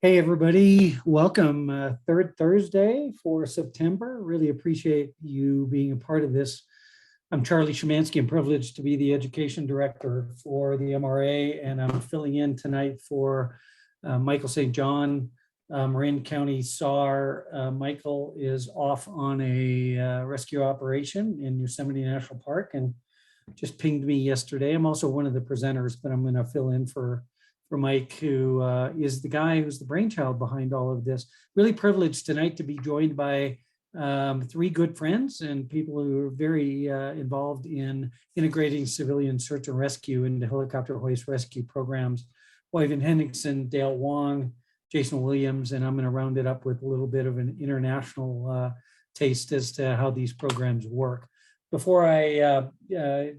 Hey everybody, welcome. Third Thursday for September. Really appreciate you being a part of this. I'm Charlie Szymanski. I'm privileged to be the Education Director for the MRA, and I'm filling in tonight for Michael St. John, Marin County SAR. Michael is off on a rescue operation in Yosemite National Park and just pinged me yesterday. I'm also one of the presenters, but I'm going to fill in for Mike, who is the guy who's the brainchild behind all of this. Really privileged tonight to be joined by three good friends and people who are very involved in integrating civilian search and rescue into helicopter hoist rescue programs. Oyvind Henriksen, Dale Wong, Jason Williams, and I'm going to round it up with a little bit of an international taste as to how these programs work. Before I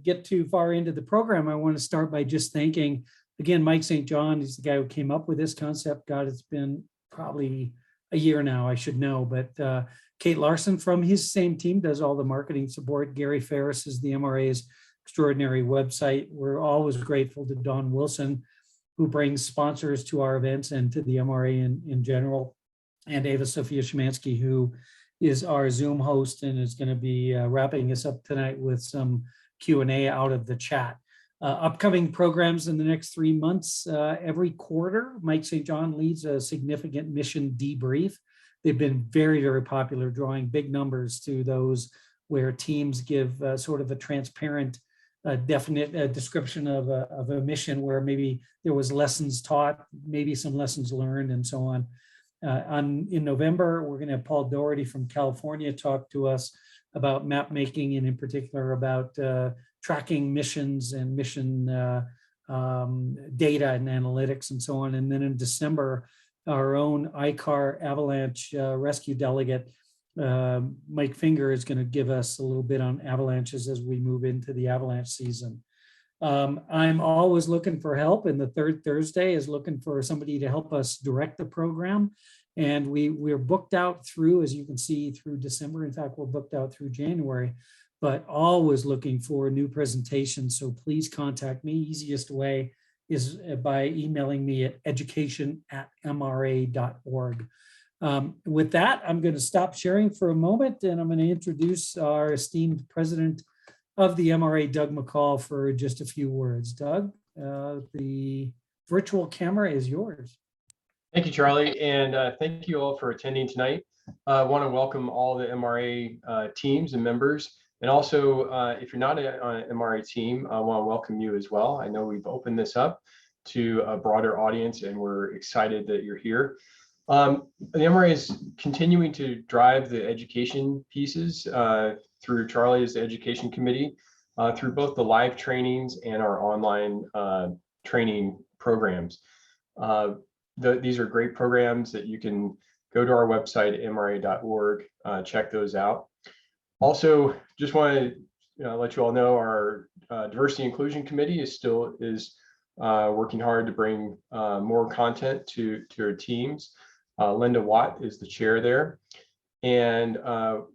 get too far into the program, I want to start by just thanking again, Mike St. John is the guy who came up with this concept. God, it's been probably a year now, I should know. But Kate Larson from his same team does all the marketing support. Gary Ferris is the MRA's extraordinary website. We're always grateful to Don Wilson, who brings sponsors to our events and to the MRA in general. And Ava Sophia Szymanski, who is our Zoom host and is going to be wrapping us up tonight with some Q&A out of the chat. Upcoming programs in the next 3 months, every quarter, Mike St. John leads a significant mission debrief. They've been very, very popular, drawing big numbers to those where teams give sort of a transparent, definite description of a mission where maybe there was lessons taught, maybe some lessons learned and so on. In November, we're going to have Paul Doherty from California talk to us about map making and in particular about tracking missions and mission data and analytics and so on. And then in December, our own ICAR avalanche rescue delegate, Mike Finger, is going to give us a little bit on avalanches as we move into the avalanche season. I'm always looking for help, and the third Thursday is looking for somebody to help us direct the program. And we're booked out through, as you can see, through December. In fact, we're booked out through January, but always looking for new presentations. So please contact me. Easiest way is by emailing me at education@mra.org. With that, I'm going to stop sharing for a moment, and I'm going to introduce our esteemed president of the MRA, Doug McCall, for just a few words. Doug, the virtual camera is yours. Thank you, Charlie, and thank you all for attending tonight. I want to welcome all the MRA teams and members, and also if you're not on an MRA team, I want to welcome you as well. I know we've opened this up to a broader audience, and we're excited that you're here. The MRA is continuing to drive the education pieces through Charlie's education committee, through both the live trainings and our online training programs. These are great programs that you can go to our website, mra.org, check those out. Also, just want to let you all know our diversity inclusion committee is working hard to bring more content to our teams. Linda Watt is the chair there. And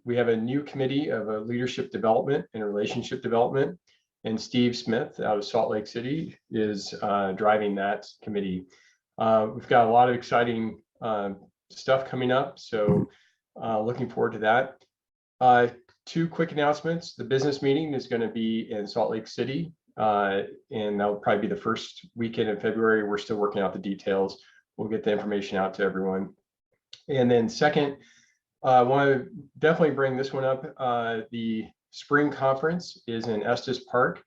we have a new committee of leadership development and relationship development. And Steve Smith out of Salt Lake City is driving that committee. We've got a lot of exciting stuff coming up, so looking forward to that. Two quick announcements. The business meeting is going to be in Salt Lake City, and that'll probably be the first weekend in February. We're still working out the details. We'll get the information out to everyone. And then second, I want to definitely bring this one up. The spring conference is in Estes Park.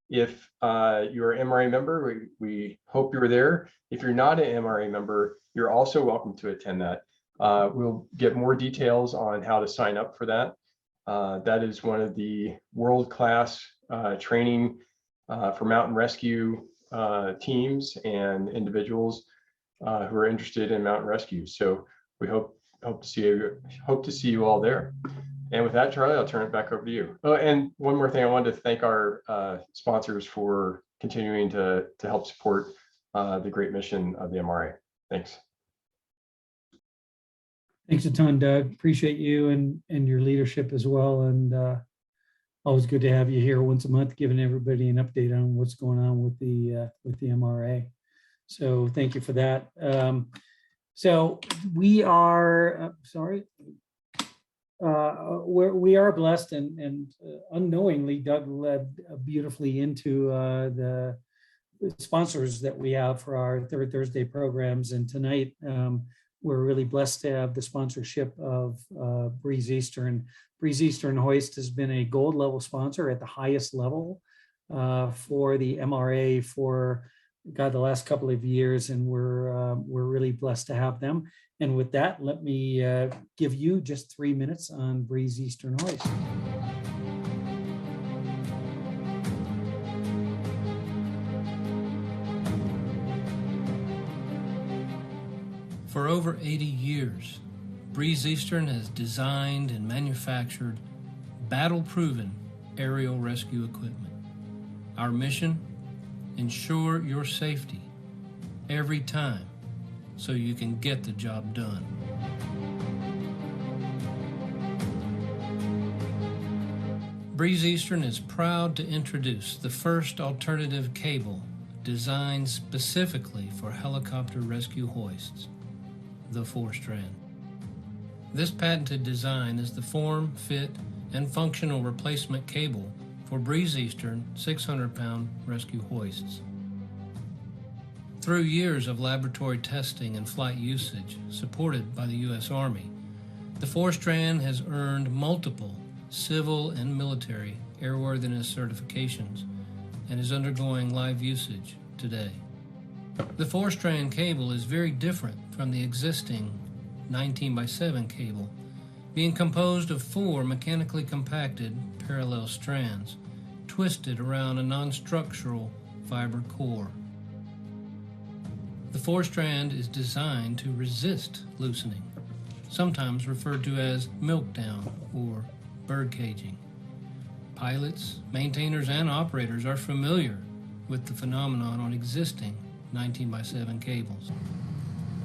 If you're an MRA member, we hope you're there. If you're not an MRA member, you're also welcome to attend that. We'll get more details on how to sign up for that. That is one of the world-class training for mountain rescue teams and individuals who are interested in mountain rescue. So we hope to see you all there. And with that, Charlie, I'll turn it back over to you. Oh, and one more thing, I wanted to thank our sponsors for continuing to help support the great mission of the MRA. Thanks. Thanks a ton, Doug. Appreciate you and your leadership as well. And always good to have you here once a month, giving everybody an update on what's going on with the MRA. So thank you for that. So we are, we are blessed and unknowingly Doug led beautifully into the sponsors that we have for our Third Thursday programs. And tonight we're really blessed to have the sponsorship of Breeze Eastern. Breeze Eastern Hoist has been a gold level sponsor at the highest level for the MRA for the last couple of years, and we're really blessed to have them. And with that, let me give you just 3 minutes on Breeze Eastern Hoist. For over 80 years, Breeze Eastern has designed and manufactured battle-proven aerial rescue equipment. Our mission: ensure your safety every time so you can get the job done. Breeze Eastern is proud to introduce the first alternative cable designed specifically for helicopter rescue hoists, the 4-strand. This patented design is the form, fit, and functional replacement cable for Breeze Eastern 600-pound rescue hoists. Through years of laboratory testing and flight usage supported by the U.S. Army, the 4-strand has earned multiple civil and military airworthiness certifications and is undergoing live usage today. The 4-strand cable is very different from the existing 19x7 cable, being composed of 4 mechanically compacted parallel strands twisted around a non-structural fiber core. The 4-strand is designed to resist loosening, sometimes referred to as milk down or bird caging. Pilots, maintainers, and operators are familiar with the phenomenon on existing 19x7 cables.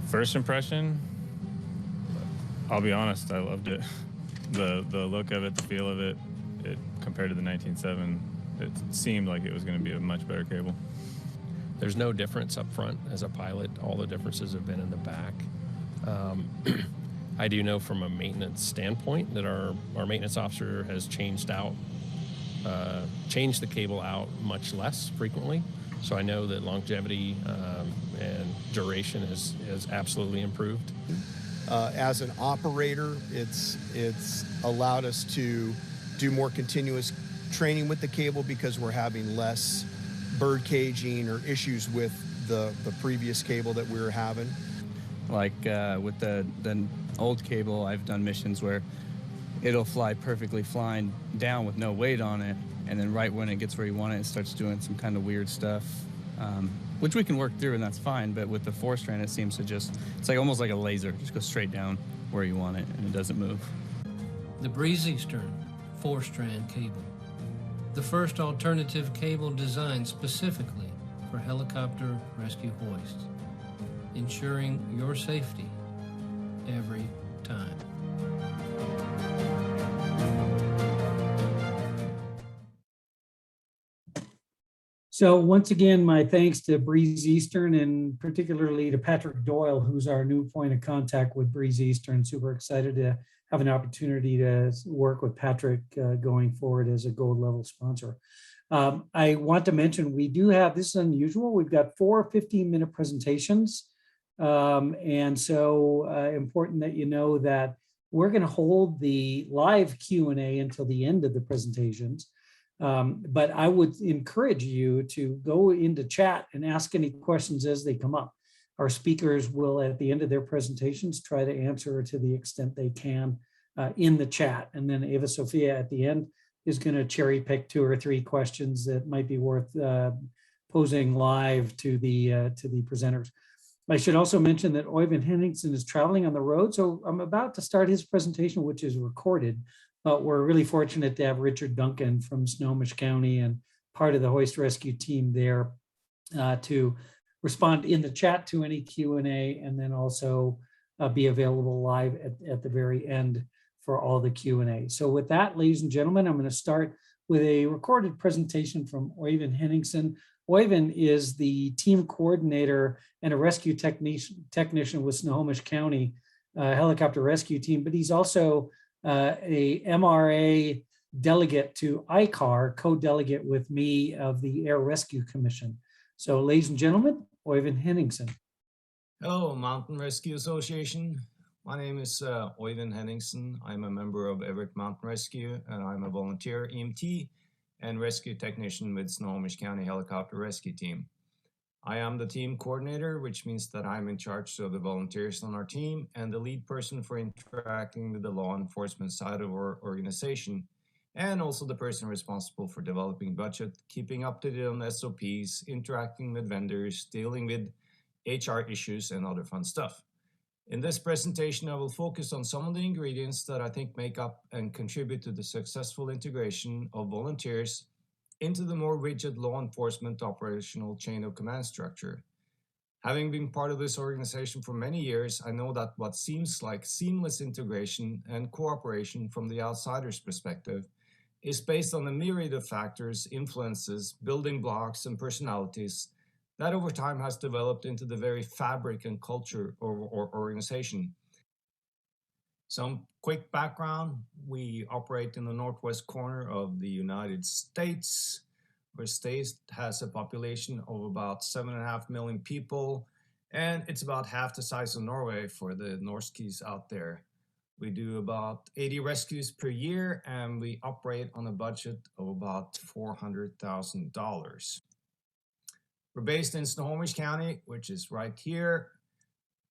First impression, I'll be honest, I loved it. The look of it, the feel of it, compared to the 19.7, it seemed like it was going to be a much better cable. There's no difference up front as a pilot. All the differences have been in the back. I do know from a maintenance standpoint that our maintenance officer has changed the cable out much less frequently. So I know that longevity and duration has absolutely improved. As an operator, it's allowed us to do more continuous training with the cable because we're having less bird caging or issues with the previous cable that we were having. Like with the old cable, I've done missions where it'll fly perfectly flying down with no weight on it, and then right when it gets where you want it, it starts doing some kind of weird stuff, which we can work through, and that's fine. But with the 4-strand, it seems to it's like almost like a laser, just go straight down where you want it, and it doesn't move. The Breeze Eastern 4-strand cable, the first alternative cable designed specifically for helicopter rescue hoists, ensuring your safety every time. So once again, my thanks to Breeze Eastern and particularly to Patrick Doyle, who's our new point of contact with Breeze Eastern. Super excited to have an opportunity to work with Patrick going forward as a gold level sponsor. I want to mention we do have, this is unusual, we've got 4 15-minute presentations. And so important that you know that we're going to hold the live Q&A until the end of the presentations. But I would encourage you to go into chat and ask any questions as they come up. Our speakers will, at the end of their presentations, try to answer to the extent they can in the chat. And then Eva Sophia at the end is going to cherry pick 2 or 3 questions that might be worth posing live to the presenters. I should also mention that Oyvind Henningsen is traveling on the road, so I'm about to start his presentation, which is recorded. But we're really fortunate to have Richard Duncan from Snohomish County and part of the Hoist Rescue team there to respond in the chat to any Q&A, and then also be available live at the very end for all the Q&A. So with that, ladies and gentlemen, I'm going to start with a recorded presentation from Oyvind Henningsen Oyvind is the team coordinator and a rescue technician with Snohomish County helicopter rescue team, but he's also a MRA delegate to ICAR, co-delegate with me of the Air Rescue Commission. So ladies and gentlemen, Oyvind Henningsen. Hello, Mountain Rescue Association. My name is Oyvind Henningsen. I'm a member of Everett Mountain Rescue, and I'm a volunteer EMT and rescue technician with Snohomish County Helicopter Rescue Team. I am the team coordinator, which means that I'm in charge of the volunteers on our team and the lead person for interacting with the law enforcement side of our organization, and also the person responsible for developing budget, keeping up to date on SOPs, interacting with vendors, dealing with HR issues, and other fun stuff. In this presentation, I will focus on some of the ingredients that I think make up and contribute to the successful integration of volunteers into the more rigid law enforcement operational chain of command structure. Having been part of this organization for many years, I know that what seems like seamless integration and cooperation from the outsider's perspective is based on a myriad of factors, influences, building blocks, and personalities that over time has developed into the very fabric and culture of our organization. Some quick background: we operate in the northwest corner of the United States. Our state has a population of about 7.5 million people, and it's about half the size of Norway for the Norskies out there. We do about 80 rescues per year, and we operate on a budget of about $400,000. We're based in Snohomish County, which is right here.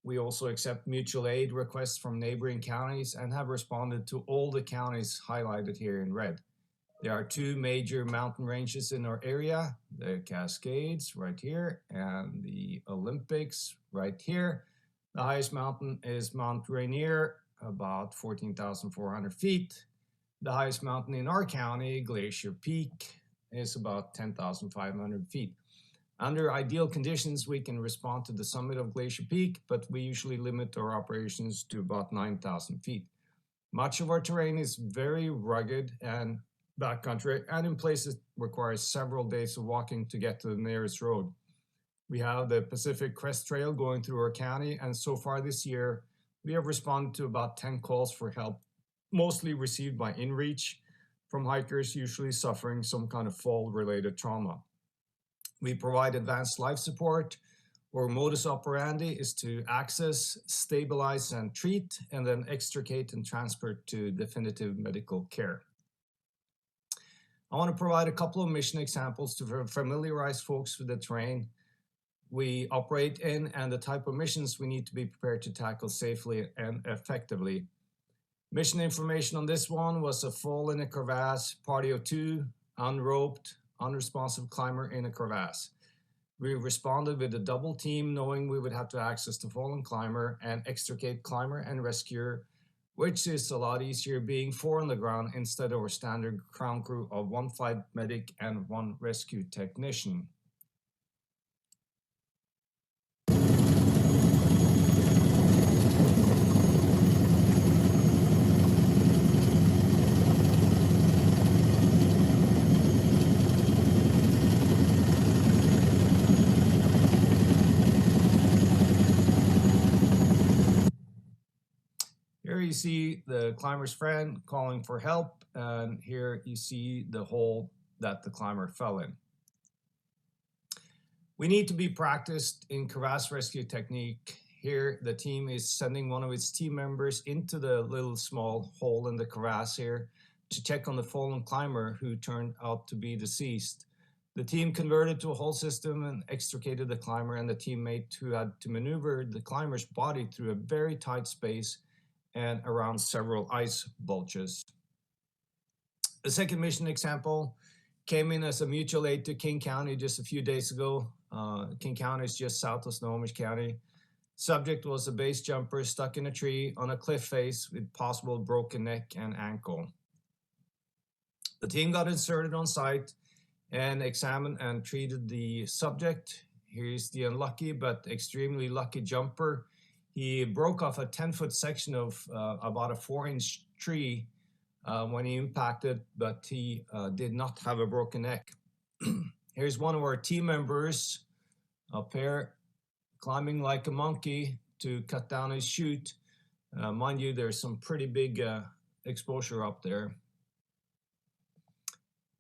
We also accept mutual aid requests from neighboring counties and have responded to all the counties highlighted here in red. There are two major mountain ranges in our area, the Cascades right here and the Olympics right here. The highest mountain is Mount Rainier, about 14,400 feet. The highest mountain in our county, Glacier Peak, is about 10,500 feet. Under ideal conditions, we can respond to the summit of Glacier Peak, but we usually limit our operations to about 9,000 feet. Much of our terrain is very rugged and backcountry, and in places requires several days of walking to get to the nearest road. We have the Pacific Crest Trail going through our county, and so far this year, we have responded to about 10 calls for help, mostly received by InReach from hikers usually suffering some kind of fall-related trauma. We provide advanced life support. Our modus operandi is to access, stabilize, and treat, and then extricate and transfer to definitive medical care. I want to provide a couple of mission examples to familiarize folks with the terrain we operate in and the type of missions we need to be prepared to tackle safely and effectively. Mission information on this one was a fall in a crevasse, party of 2, unroped, unresponsive climber in a crevasse. We responded with a double team, knowing we would have to access the fallen climber and extricate climber and rescuer, which is a lot easier being 4 on the ground instead of our standard ground crew of 1 flight medic and 1 rescue technician. Here you see the climber's friend calling for help, and here you see the hole that the climber fell in. We need to be practiced in crevasse rescue technique. Here the team is sending one of its team members into the little small hole in the crevasse here to check on the fallen climber who turned out to be deceased. The team converted to a whole system and extricated the climber and the teammate who had to maneuver the climber's body through a very tight space and around several ice bulges. The second mission example came in as a mutual aid to King County just a few days ago. King County is just south of Snohomish County. Subject was a base jumper stuck in a tree on a cliff face with possible broken neck and ankle. The team got inserted on site and examined and treated the subject. Here's the unlucky but extremely lucky jumper. He broke off a 10-foot section of about a 4-inch tree when he impacted, but he did not have a broken neck. Here's one of our team members up here climbing like a monkey to cut down his chute. Mind you, there's some pretty big exposure up there.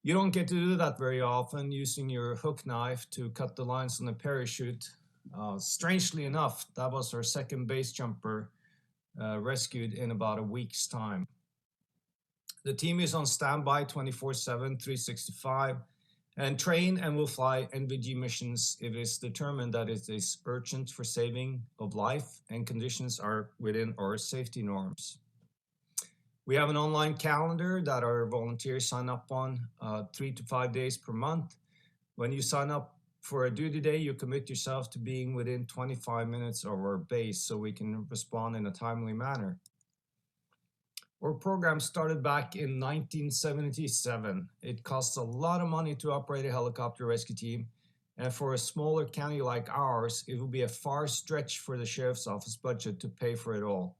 You don't get to do that very often, using your hook knife to cut the lines on a parachute. Strangely enough, that was our second base jumper rescued in about a week's time. The team is on standby 24/7, 365, and train and will fly NVG missions if it is determined that it is urgent for saving of life and conditions are within our safety norms. We have an online calendar that our volunteers sign up on 3 to 5 days per month. When you sign up for a duty day, you commit yourself to being within 25 minutes of our base so we can respond in a timely manner. Our program started back in 1977. It costs a lot of money to operate a helicopter rescue team, and for a smaller county like ours, it will be a far stretch for the Sheriff's Office budget to pay for it all.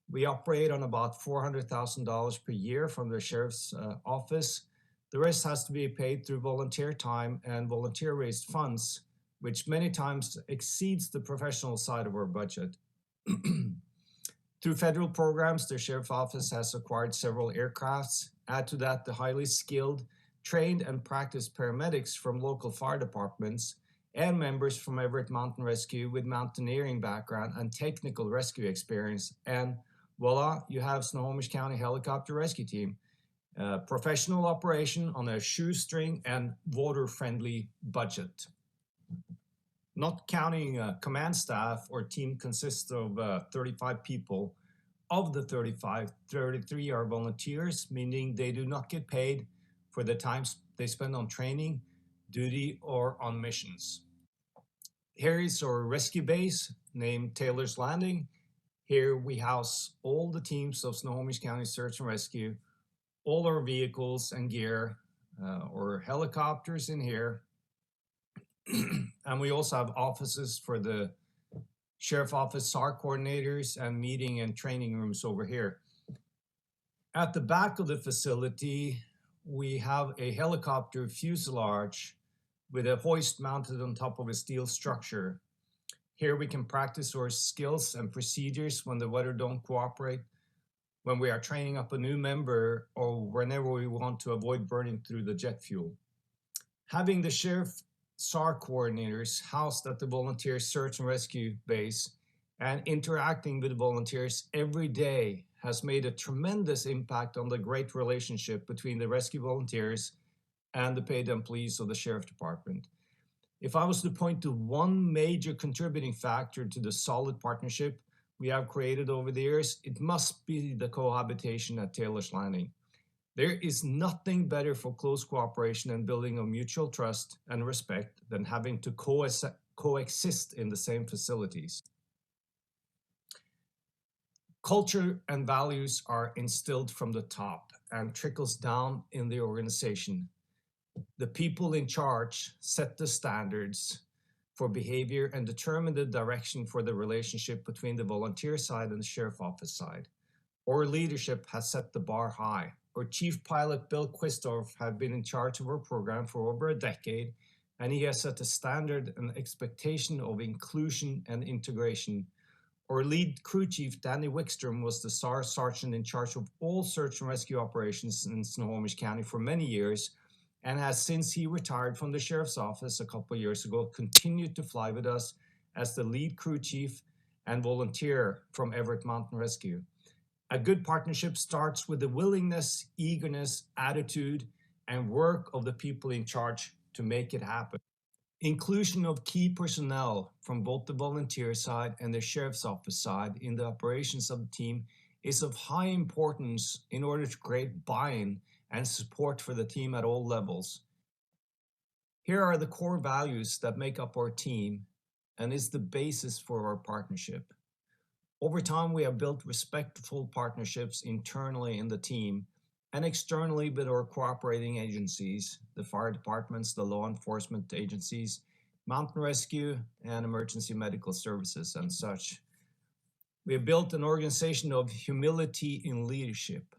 We operate on about $400,000 per year from the Sheriff's Office. The rest has to be paid through volunteer time and volunteer-raised funds, which many times exceeds the professional side of our budget. Through federal programs, the Sheriff's Office has acquired several aircrafts. Add to that the highly skilled, trained and practiced paramedics from local fire departments and members from Everett Mountain Rescue with mountaineering background and technical rescue experience, and voila, you have Snohomish County Helicopter Rescue Team. Professional operation on a shoestring and water-friendly budget. Not counting command staff, our team consists of 35 people. Of the 35, 33 are volunteers, meaning they do not get paid for the time they spend on training, duty, or on missions. Here is our rescue base named Taylor's Landing. Here we house all the teams of Snohomish County Search and Rescue, all our vehicles and gear, or helicopters in here. And we also have offices for the Sheriff Office SAR coordinators and meeting and training rooms over here. At the back of the facility, we have a helicopter fuselage with a hoist mounted on top of a steel structure. Here we can practice our skills and procedures when the weather don't cooperate, when we are training up a new member, or whenever we want to avoid burning through the jet fuel. Having the Sheriff SAR coordinators housed at the volunteer search and rescue base and interacting with volunteers every day has made a tremendous impact on the great relationship between the rescue volunteers and the paid employees of the Sheriff Department. If I was to point to one major contributing factor to the solid partnership we have created over the years, it must be the cohabitation at Taylor's Landing. There is nothing better for close cooperation and building of mutual trust and respect than having to coexist in the same facilities. Culture and values are instilled from the top and trickles down in the organization. The people in charge set the standards for behavior and determine the direction for the relationship between the volunteer side and the Sheriff Office side. Our leadership has set the bar high. Our chief pilot, Bill Quistorf, has been in charge of our program for over a decade, and he has set a standard and expectation of inclusion and integration. Our lead crew chief, Danny Wickstrom, was the SAR sergeant in charge of all search and rescue operations in Snohomish County for many years, and has, since he retired from the Sheriff's Office a couple of years ago, continued to fly with us as the lead crew chief and volunteer from Everett Mountain Rescue. A good partnership starts with the willingness, eagerness, attitude, and work of the people in charge to make it happen. Inclusion of key personnel from both the volunteer side and the Sheriff's Office side in the operations of the team is of high importance in order to create buy-in and support for the team at all levels. Here are the core values that make up our team and is the basis for our partnership. Over time, we have built respectful partnerships internally in the team and externally with our cooperating agencies, the fire departments, the law enforcement agencies, mountain rescue, and emergency medical services and such. We have built an organization of humility in leadership.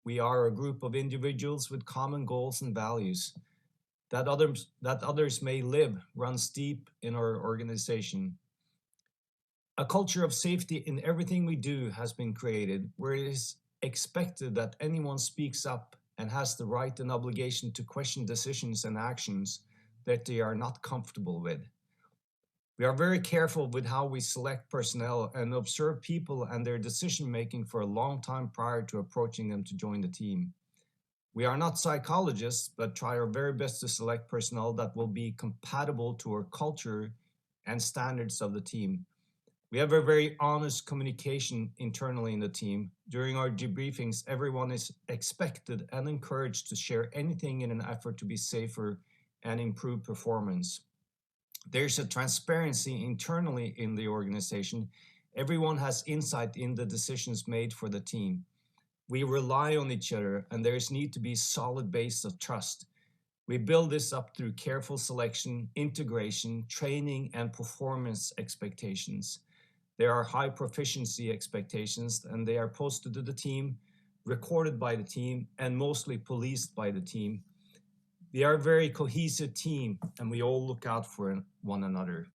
We are a group of individuals with common goals and values. that others may live runs deep in our organization. A culture of safety in everything we do has been created, where it is expected that anyone speaks up and has the right and obligation to question decisions and actions that they are not comfortable with. We are very careful with how we select personnel and observe people and their decision-making for a long time prior to approaching them to join the team. We are not psychologists, but try our very best to select personnel that will be compatible to our culture and standards of the team. We have a very honest communication internally in the team. During our debriefings, everyone is expected and encouraged to share anything in an effort to be safer and improve performance. There's a transparency internally in the organization. Everyone has insight in the decisions made for the team. We rely on each other, and there's need to be a solid base of trust. We build this up through careful selection, integration, training, and performance expectations. There are high proficiency expectations, and they are posted to the team, recorded by the team, and mostly policed by the team. We are a very cohesive team, and we all look out for one another.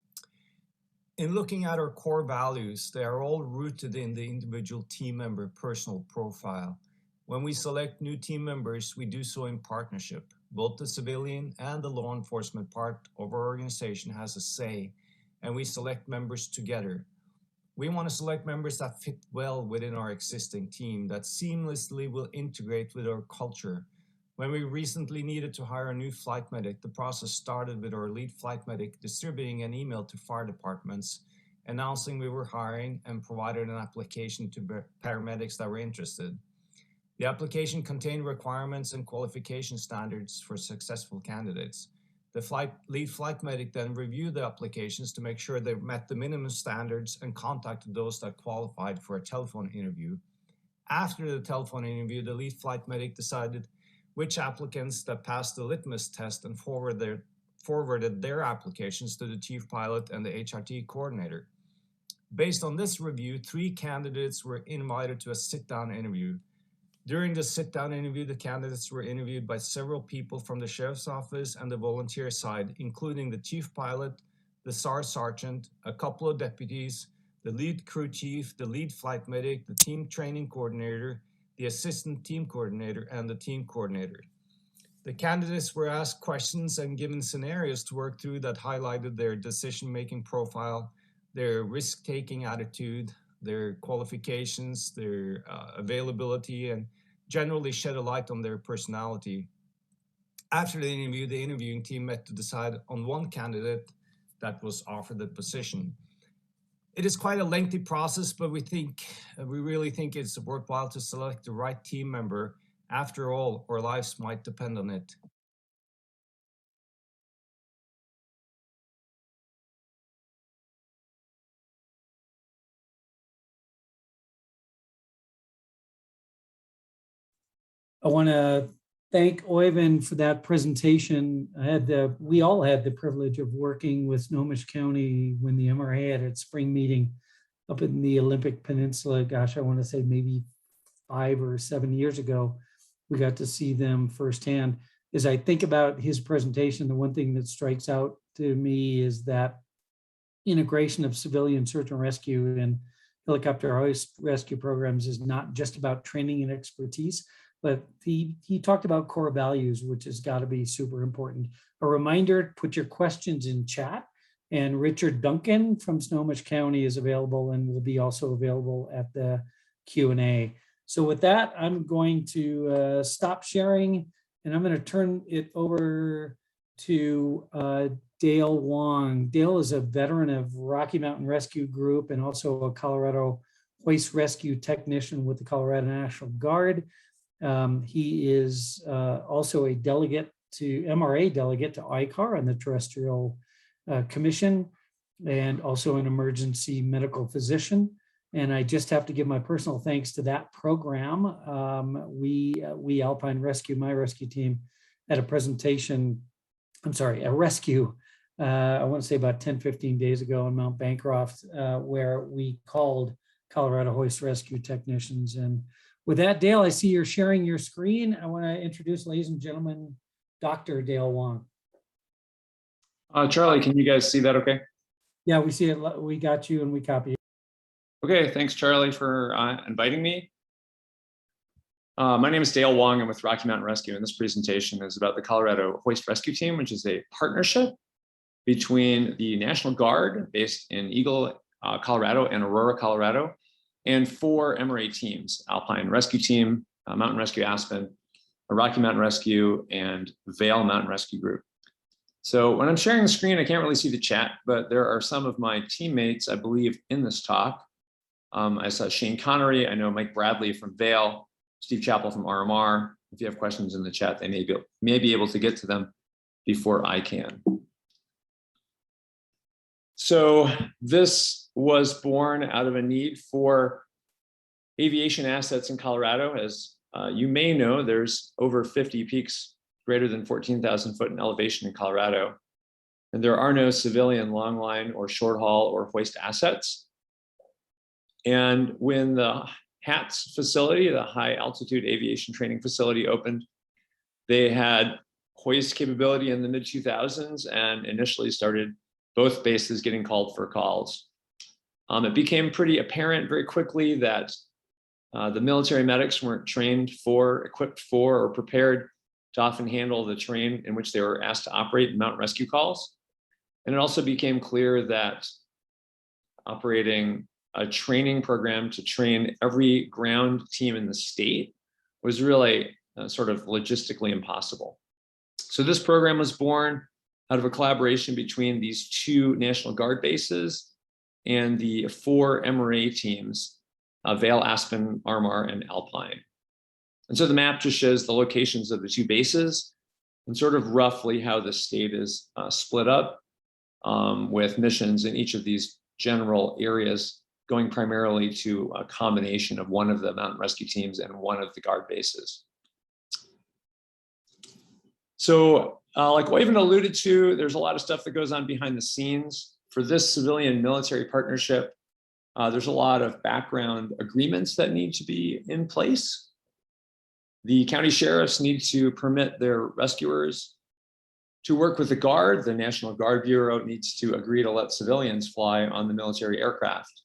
In looking at our core values, they are all rooted in the individual team member personal profile. When we select new team members, we do so in partnership. Both the civilian and the law enforcement part of our organization has a say, and we select members together. We want to select members that fit well within our existing team, that seamlessly will integrate with our culture. When we recently needed to hire a new flight medic, the process started with our lead flight medic distributing an email to fire departments, announcing we were hiring, and provided an application to paramedics that were interested. The application contained requirements and qualification standards for successful candidates. The lead flight medic then reviewed the applications to make sure they met the minimum standards and contacted those that qualified for a telephone interview. After the telephone interview, the lead flight medic decided which applicants that passed the litmus test and forwarded their applications to the chief pilot and the HRT coordinator. Based on this review, 3 candidates were invited to a sit-down interview. During the sit-down interview, the candidates were interviewed by several people from the sheriff's office and the volunteer side, including the chief pilot, the SAR sergeant, a couple of deputies, the lead crew chief, the lead flight medic, the team training coordinator, the assistant team coordinator, and the team coordinator. The candidates were asked questions and given scenarios to work through that highlighted their decision-making profile, their risk-taking attitude, their qualifications, their availability, and generally shed a light on their personality. After the interviewing team met to decide on one candidate that was offered the position. It is quite a lengthy process, but we really think it's worthwhile to select the right team member. After all, our lives might depend on it. I want to thank Oyvind for that presentation. We all had the privilege of working with Snohomish County when the MRA had its spring meeting up in the Olympic Peninsula. Gosh, I want to say maybe 5 or 7 years ago. We got to see them firsthand. As I think about his presentation, the one thing that strikes out to me is that integration of civilian search and rescue and helicopter hoist rescue programs is not just about training and expertise, but he talked about core values, which has got to be super important. A reminder, put your questions in chat, and Richard Duncan from Snohomish County is available and will be also available at the Q&A. So with that, I'm going to stop sharing, and I'm going to turn it over to Dale Wong. Dale is a veteran of Rocky Mountain Rescue Group and also a Colorado Hoist Rescue Technician with the Colorado National Guard. He is also a delegate to MRA delegate to ICAR on the Terrestrial Commission, and also an emergency medical physician. And I just have to give my personal thanks to that program. We Alpine Rescue, my rescue team, had a presentation, a rescue, I want to say about 10, 15 days ago in Mount Bancroft, where we called Colorado Hoist Rescue Technicians. And with that, Dale, I see you're sharing your screen. I want to introduce, ladies and gentlemen, Dr. Dale Wong. Charlie, can you guys see that okay? Yeah, we see it. We got you and we copy it. Okay, thanks Charlie for inviting me. My name is Dale Wong. I'm with Rocky Mountain Rescue, and this presentation is about the Colorado Hoist Rescue Team, which is a partnership between the National Guard based in Eagle, Colorado and Aurora, Colorado, and 4 MRA teams: Alpine Rescue Team, Mountain Rescue Aspen, Rocky Mountain Rescue, and Vail Mountain Rescue Group. So when I'm sharing the screen, I can't really see the chat, but there are some of my teammates, I believe, in this talk. I saw Shane Connery, I know Mike Bradley from Vail, Steve Chappell from RMR. If you have questions in the chat, they may be able to get to them before I can. So this was born out of a need for aviation assets in Colorado. As you may know, there's over 50 peaks greater than 14,000 foot in elevation in Colorado. And there are no civilian longline or short haul or hoist assets. And when the HATS facility, the High Altitude Aviation Training Facility, opened, they had hoist capability in the mid-2000s and initially started both bases getting called for calls. It became pretty apparent very quickly that the military medics weren't trained for, equipped for, or prepared to often handle the terrain in which they were asked to operate in mountain rescue calls. And it also became clear that operating a training program to train every ground team in the state was really sort of logistically impossible. So this program was born out of a collaboration between these 2 National Guard bases and the 4 MRA teams, Vail, Aspen, RMR, and Alpine. And so the map just shows the locations of the 2 bases and sort of roughly how the state is split up with missions in each of these general areas, going primarily to a combination of one of the mountain rescue teams and one of the Guard bases. So like Oyvind alluded to, there's a lot of stuff that goes on behind the scenes. For this civilian military partnership, there's a lot of background agreements that need to be in place. The county sheriffs need to permit their rescuers to work with the Guard. The National Guard Bureau needs to agree to let civilians fly on the military aircraft.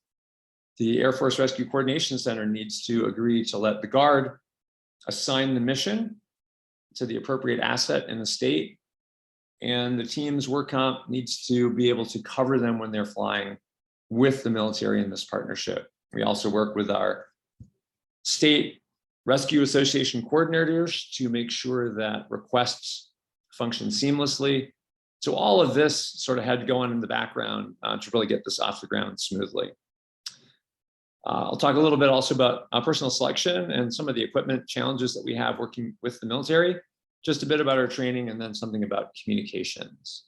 The Air Force Rescue Coordination Center needs to agree to let the Guard assign the mission to the appropriate asset in the state. And the team's work comp needs to be able to cover them when they're flying with the military in this partnership. We also work with our state rescue association coordinators to make sure that requests function seamlessly. So all of this sort of had to go on in the background to really get this off the ground smoothly. I'll talk a little bit also about personal selection and some of the equipment challenges that we have working with the military, just a bit about our training, and then something about communications.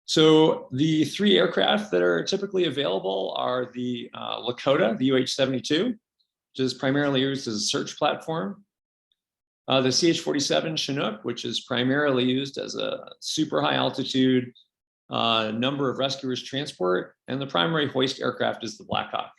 So the 3 aircraft that are typically available are the Lakota, the UH-72, which is primarily used as a search platform. The CH-47 Chinook, which is primarily used as a super high altitude number of rescuers transport, and the primary hoist aircraft is the Blackhawk.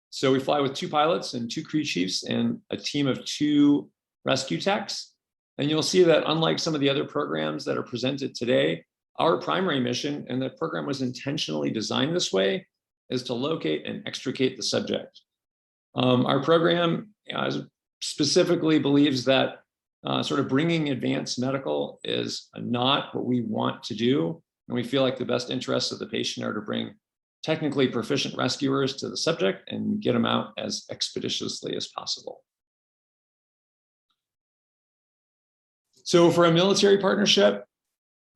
So we fly with 2 pilots and 2 crew chiefs and a team of 2 rescue techs. And you'll see that unlike some of the other programs that are presented today, our primary mission, and the program was intentionally designed this way, is to locate and extricate the subject. Our program specifically believes that sort of bringing advanced medical is not what we want to do. And we feel like the best interests of the patient are to bring technically proficient rescuers to the subject and get them out as expeditiously as possible. So for a military partnership,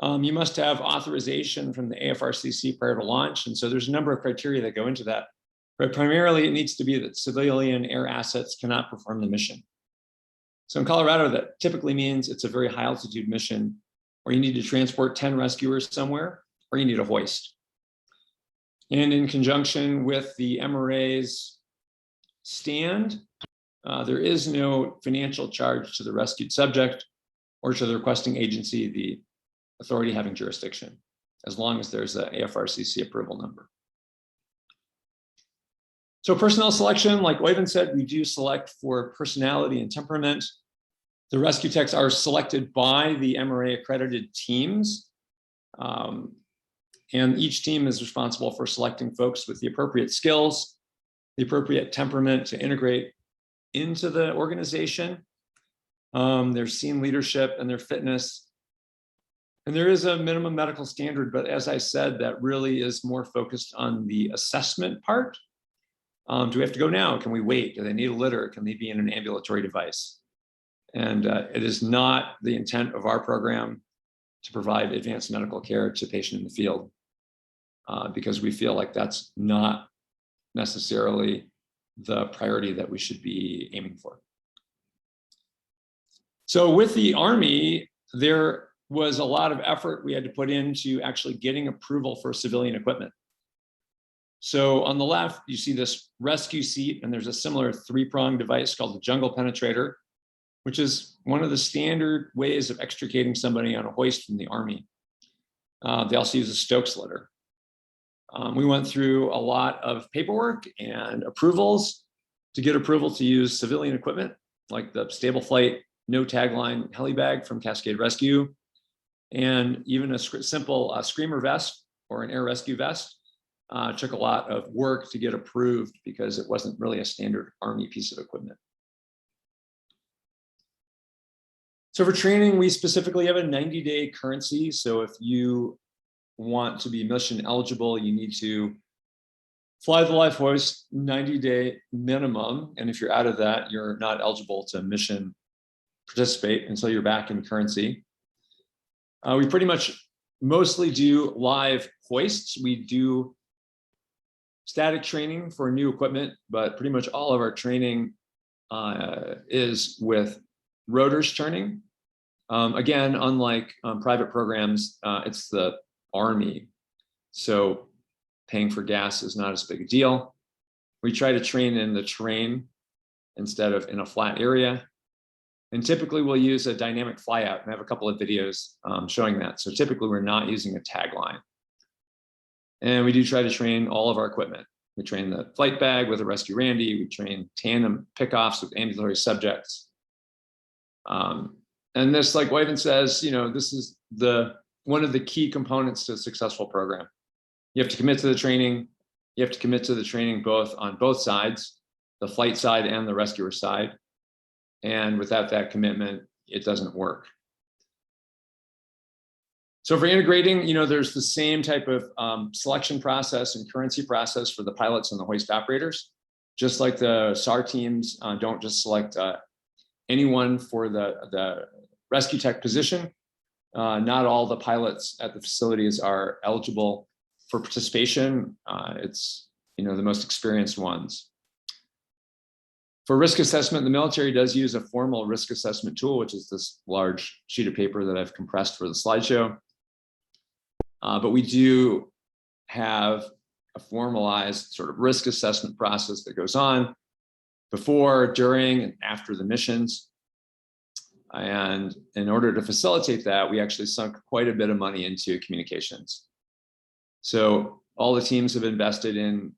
you must have authorization from the AFRCC prior to launch. And so there's a number of criteria that go into that. But primarily, it needs to be that civilian air assets cannot perform the mission. So in Colorado, that typically means it's a very high altitude mission, or you need to transport 10 rescuers somewhere, or you need a hoist. And in conjunction with the MRA's stand, there is no financial charge to the rescued subject or to the requesting agency, the authority having jurisdiction, as long as there's an AFRCC approval number. So personnel selection, like Oyvind said, we do select for personality and temperament. The rescue techs are selected by the MRA accredited teams. And each team is responsible for selecting folks with the appropriate skills, the appropriate temperament to integrate into the organization, their scene leadership and their fitness. And there is a minimum medical standard, but as I said, that really is more focused on the assessment part. Do we have to go now? Can we wait? Do they need a litter? Can they be in an ambulatory device? And it is not the intent of our program to provide advanced medical care to a patient in the field, because we feel like that's not necessarily the priority that we should be aiming for. So with the Army, there was a lot of effort we had to put into actually getting approval for civilian equipment. So on the left, you see this rescue seat, and there's a similar three-pronged device called the jungle penetrator, which is one of the standard ways of extricating somebody on a hoist from the Army. They also use a Stokes litter. We went through a lot of paperwork and approvals to get approval to use civilian equipment, like the stable flight, no tagline helibag from Cascade Rescue, and even a simple screamer vest or an air rescue vest. Took a lot of work to get approved because it wasn't really a standard Army piece of equipment. So for training, we specifically have a 90-day currency. So if you want to be mission eligible, you need to fly the life hoist 90-day minimum. And if you're out of that, you're not eligible to mission participate until you're back in currency. We pretty much mostly do live hoists. We do static training for new equipment, but pretty much all of our training is with rotors turning. Again, unlike private programs, it's the Army, so paying for gas is not as big a deal. We try to train in the terrain instead of in a flat area. And typically we'll use a dynamic flyout, and I have a couple of videos showing that. So typically we're not using a tagline. And we do try to train all of our equipment. We train the flight bag with a Rescue Randy. We train tandem pickoffs with ambulatory subjects. And this, like Wyven says, this is one of the key components to a successful program. You have to commit to the training. You have to commit to the training on both sides, the flight side and the rescuer side. And without that commitment, it doesn't work. So for integrating, there's the same type of selection process and currency process for the pilots and the hoist operators. Just like the SAR teams don't just select anyone for the rescue tech position. Not all the pilots at the facilities are eligible for participation. It's the most experienced ones. For risk assessment, the military does use a formal risk assessment tool, which is this large sheet of paper that I've compressed for the slideshow. But we do have a formalized sort of risk assessment process that goes on before, during, and after the missions. And in order to facilitate that, we actually sunk quite a bit of money into communications. So all the teams have invested in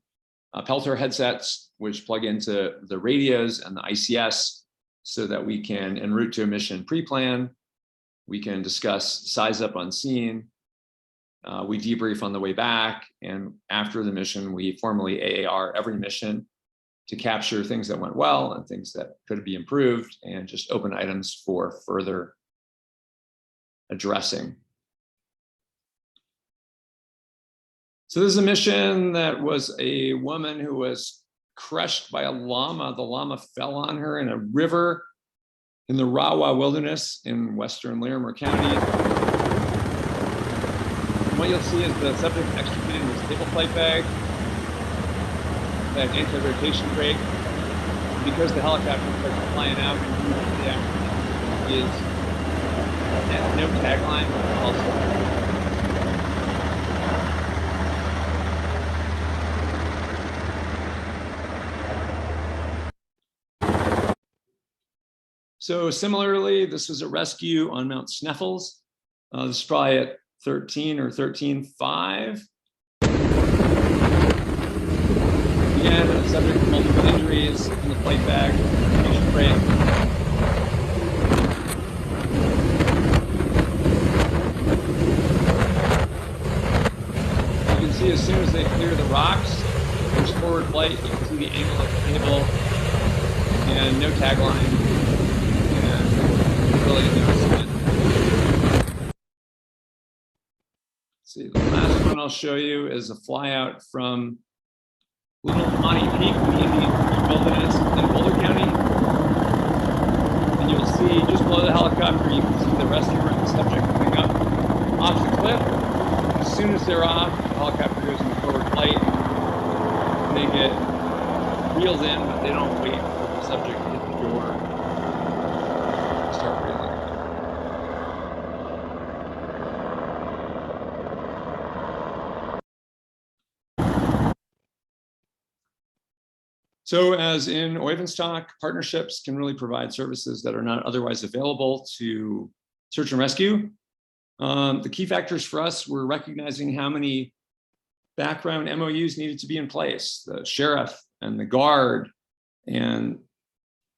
Peltor headsets, which plug into the radios and the ICS so that we can, en route to a mission, pre-plan. We can discuss size up on scene. We debrief on the way back. And after the mission, we formally AAR every mission to capture things that went well and things that could be improved, and just open items for further addressing. So this is a mission that was a woman who was crushed by a llama. The llama fell on her in a river in the Rawa Wilderness in western Larimer County. And what you'll see is the subject extricated in the stable flight bag, that anti-rotation brake. Because the helicopter starts flying out, the action is no tagline also. So similarly, this was a rescue on Mount Sneffels. This is probably at 13 or 13.5. Again, the subject of multiple injuries in the flight bag, brake. there's forward flight. You can see the angle of the cable and no tagline. And really no spin. See, the last one I'll show you is a flyout from Little Monty Peak, the Indian Wilderness in Boulder County. And you'll see just below the helicopter, you can see the rescuer and the subject coming up off the cliff. As soon as they're off, the helicopter goes into forward flight. They get wheeled in, but they don't wait for the subject to hit the door to start breathing. So as in Oyvind's talk, partnerships can really provide services that are not otherwise available to search and rescue. The key factors for us were recognizing how many background MOUs needed to be in place, the sheriff and the guard and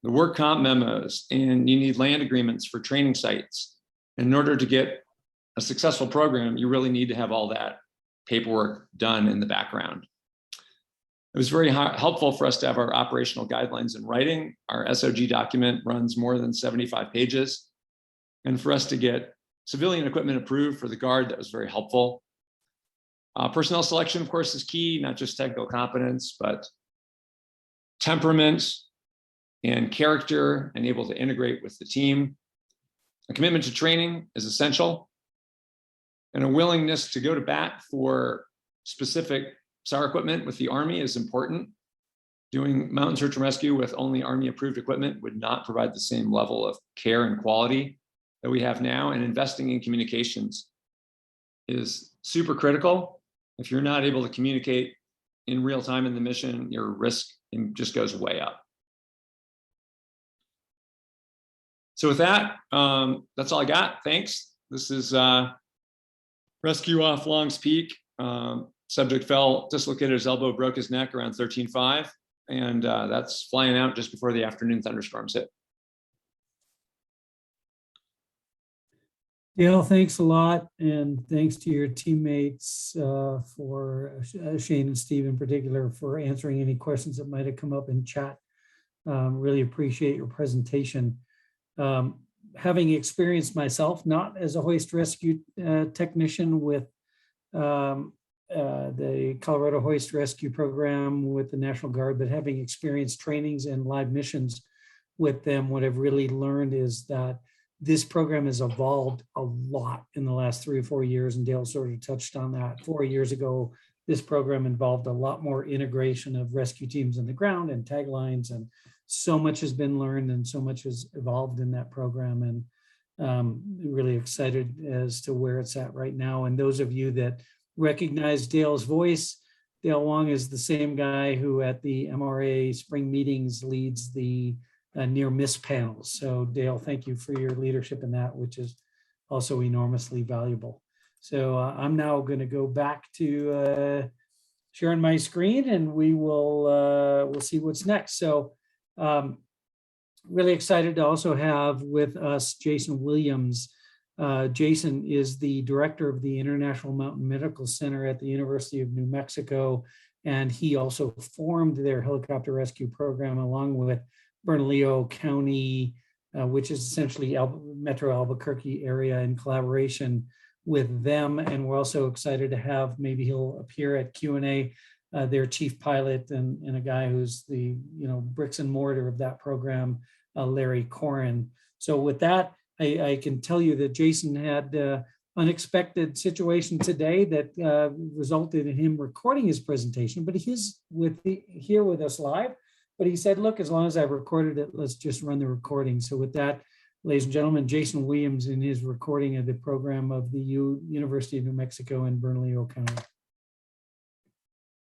the work comp memos, and you need land agreements for training sites. And in order to get a successful program, you really need to have all that paperwork done in the background. It was very helpful for us to have our operational guidelines in writing. Our SOG document runs more than 75 pages. And for us to get civilian equipment approved for the guard, that was very helpful. Personnel selection, of course, is key, not just technical competence, but temperament and character and able to integrate with the team. A commitment to training is essential. And a willingness to go to bat for specific SAR equipment with the Army is important. Doing mountain search and rescue with only Army approved equipment would not provide the same level of care and quality that we have now, and investing in communications is super critical. If you're not able to communicate in real time in the mission, your risk just goes way up. So with that, that's all I got. Thanks. This is rescue off Long's Peak. Subject fell, dislocated his elbow, broke his neck around 13.5, and that's flying out just before the afternoon thunderstorms hit. Dale, thanks a lot, and thanks to your teammates for Shane and Steve in particular for answering any questions that might have come up in chat. Really appreciate your presentation. Having experienced myself, not as a hoist rescue technician with the Colorado Hoist Rescue Program with the National Guard, but having experienced trainings and live missions with them, what I've really learned is that this program has evolved a lot in the last 3 or 4 years, and Dale sort of touched on that. 4 years ago, this program involved a lot more integration of rescue teams on the ground and taglines, and so much has been learned and so much has evolved in that program, and really excited as to where it's at right now. And those of you that recognize Dale's voice, Dale Wong is the same guy who at the MRA spring meetings leads the near miss panels. So Dale, thank you for your leadership in that, which is also enormously valuable. So I'm now going to go back to sharing my screen, and we will we'll see what's next. So really excited to also have with us Jason Williams. Jason is the director of the International Mountain Medical Center at the University of New Mexico, and he also formed their helicopter rescue program along with Bernalillo County, which is essentially Metro Albuquerque area, in collaboration with them. And we're also excited to have, maybe he'll appear at Q&A, their chief pilot and a guy who's the bricks and mortar of that program, Larry Corin. So with that, I can tell you that Jason had an unexpected situation today that resulted in him recording his presentation, but he's here with us live. But he said, look, as long as I've recorded it, let's just run the recording. So with that, ladies and gentlemen, Jason Williams in his recording of the program of the University of New Mexico in Bernalillo County.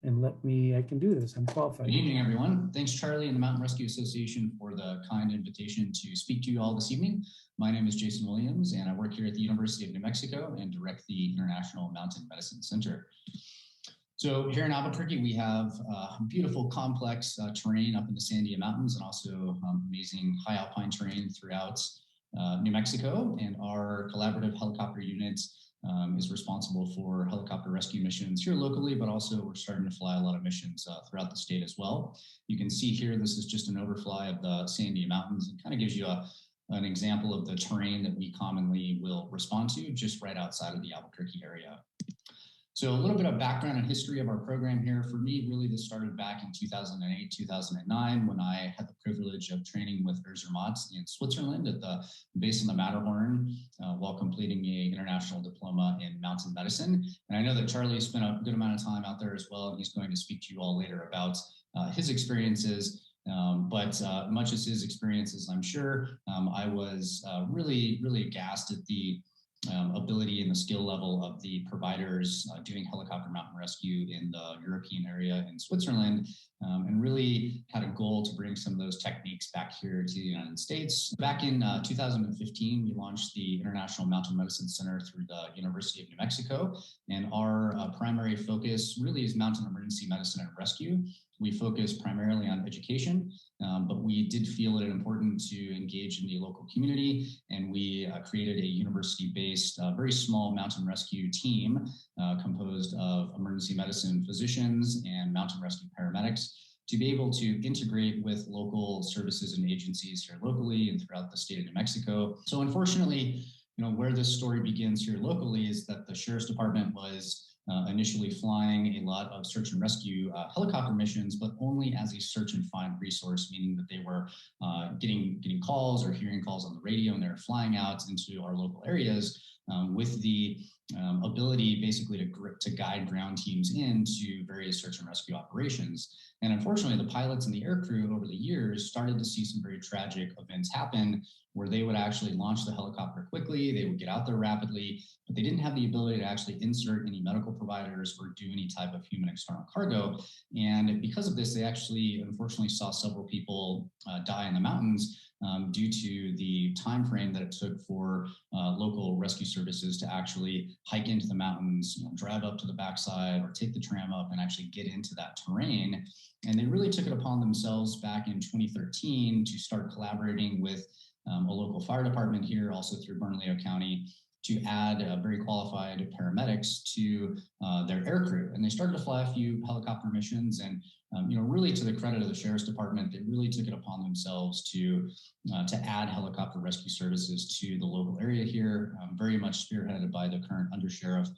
And I can do this, I'm qualified. Good evening, everyone. Thanks, Charlie and the Mountain Rescue Association for the kind invitation to speak to you all this evening. My name is Jason Williams, and I work here at the University of New Mexico and direct the International Mountain Medicine Center. So here in Albuquerque, we have beautiful, complex terrain up in the Sandia Mountains, and also amazing high alpine terrain throughout New Mexico. And our collaborative helicopter unit is responsible for helicopter rescue missions here locally, but also we're starting to fly a lot of missions throughout the state as well. You can see here, this is just an overfly of the Sandia Mountains and kind of gives you an example of the terrain that we commonly will respond to just right outside of the Albuquerque area. So a little bit of background and history of our program here. For me, really this started back in 2008, 2009, when I had the privilege of training with Zermatt in Switzerland at the base of the Matterhorn while completing an international diploma in mountain medicine. And I know that Charlie spent a good amount of time out there as well, and he's going to speak to you all later about his experiences. But much as his experiences, I'm sure, I was really aghast at the ability and the skill level of the providers doing helicopter mountain rescue in the European area in Switzerland, and really had a goal to bring some of those techniques back here to the United States. Back in 2015, we launched the International Mountain Medicine Center through the University of New Mexico, and our primary focus really is mountain emergency medicine and rescue. We focus primarily on education, but we did feel it important to engage in the local community, and we created a university-based, very small mountain rescue team composed of emergency medicine physicians and mountain rescue paramedics to be able to integrate with local services and agencies here locally and throughout the state of New Mexico. So unfortunately, where this story begins here locally is that the Sheriff's Department was initially flying a lot of search and rescue helicopter missions, but only as a search and find resource, meaning that they were getting calls or hearing calls on the radio, and they're flying out into our local areas with the ability basically to guide ground teams into various search and rescue operations. And unfortunately, the pilots and the air crew over the years started to see some very tragic events happen where they would actually launch the helicopter quickly, they would get out there rapidly, but they didn't have the ability to actually insert any medical providers or do any type of human external cargo. And because of this, they actually unfortunately saw several people die in the mountains due to the time frame that it took for local rescue services to actually hike into the mountains, drive up to the backside or take the tram up and actually get into that terrain. And they really took it upon themselves back in 2013 to start collaborating with a local fire department here, also through Bernalillo County, to add very qualified paramedics to their air crew. And they started to fly a few helicopter missions, and really to the credit of the Sheriff's Department, they really took it upon themselves to add helicopter rescue services to the local area here, very much spearheaded by the current Undersheriff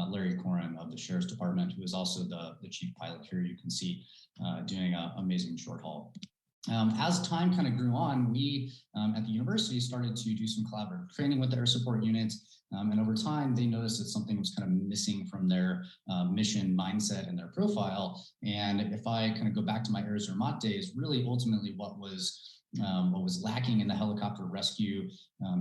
Larry Corin of the Sheriff's Department, who is also the chief pilot here. You can see doing an amazing short haul. As time kind of grew on, we at the university started to do some collaborative training with the air support units. And over time, they noticed that something was kind of missing from their mission mindset and their profile. And if I kind of go back to my Air Zermatt days, really ultimately what was lacking in the helicopter rescue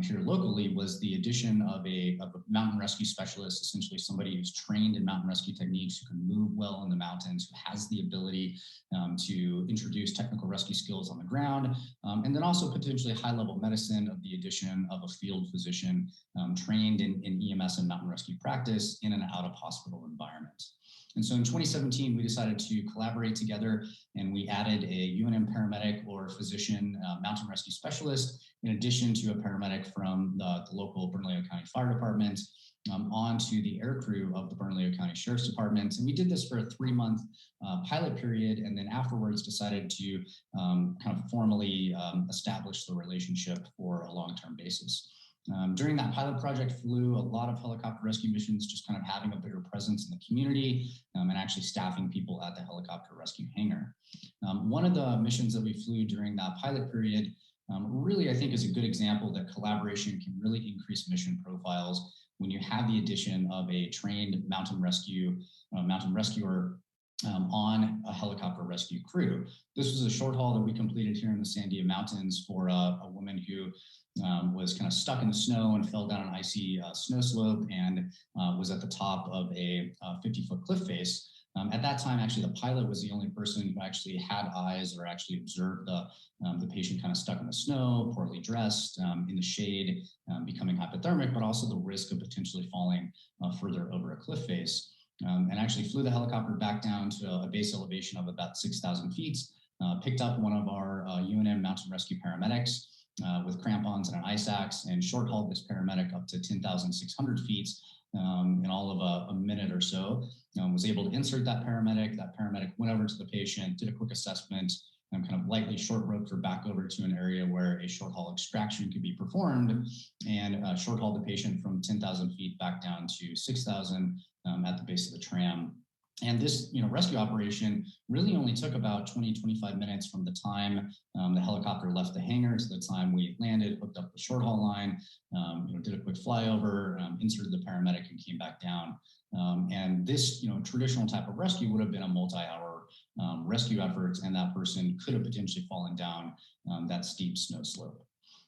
here locally was the addition of a mountain rescue specialist, essentially somebody who's trained in mountain rescue techniques, who can move well in the mountains, who has the ability to introduce technical rescue skills on the ground, and then also potentially high-level medicine of the addition of a field physician trained in EMS and mountain rescue practice in and out of hospital environments. And so in 2017, we decided to collaborate together, and we added a UNM paramedic or physician mountain rescue specialist, in addition to a paramedic from the local Bernalillo County Fire Department onto the air crew of the Bernalillo County Sheriff's Department. And we did this for a 3-month pilot period, and then afterwards decided to kind of formally establish the relationship for a long-term basis. During that pilot project, flew a lot of helicopter rescue missions, just kind of having a bigger presence in the community and actually staffing people at the helicopter rescue hangar. One of the missions that we flew during that pilot period really, I think, is a good example that collaboration can really increase mission profiles when you have the addition of a trained mountain rescuer on a helicopter rescue crew. This was a short haul that we completed here in the Sandia Mountains for a woman who was kind of stuck in the snow and fell down an icy snow slope and was at the top of a 50-foot cliff face. At that time, actually, the pilot was the only person who actually had eyes or actually observed the patient kind of stuck in the snow, poorly dressed, in the shade, becoming hypothermic, but also the risk of potentially falling further over a cliff face. And actually flew the helicopter back down to a base elevation of about 6,000 feet, picked up one of our UNM mountain rescue paramedics with crampons and an ice axe, and short hauled this paramedic up to 10,600 feet in all of a minute or so. Was able to insert that paramedic. That paramedic went over to the patient, did a quick assessment, and kind of lightly short roped her back over to an area where a short haul extraction could be performed, and short hauled the patient from 10,000 feet back down to 6,000 at the base of the tram. And this, rescue operation really only took about 20-25 minutes from the time the helicopter left the hangar to the time we landed, hooked up the short haul line, did a quick flyover, inserted the paramedic, and came back down. And this, traditional type of rescue would have been a multi-hour rescue effort, and that person could have potentially fallen down that steep snow slope.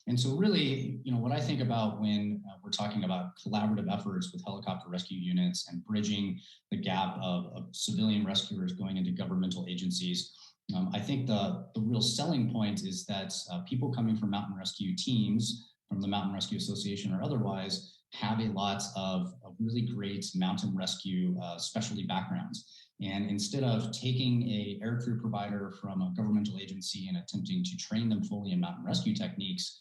And so really, what I think about when we're talking about collaborative efforts with helicopter rescue units and bridging the gap of civilian rescuers going into governmental agencies, I think the real selling point is that people coming from mountain rescue teams, from the Mountain Rescue Association or otherwise, have a lot of really great mountain rescue specialty backgrounds. And instead of taking a aircrew provider from a governmental agency and attempting to train them fully in mountain rescue techniques,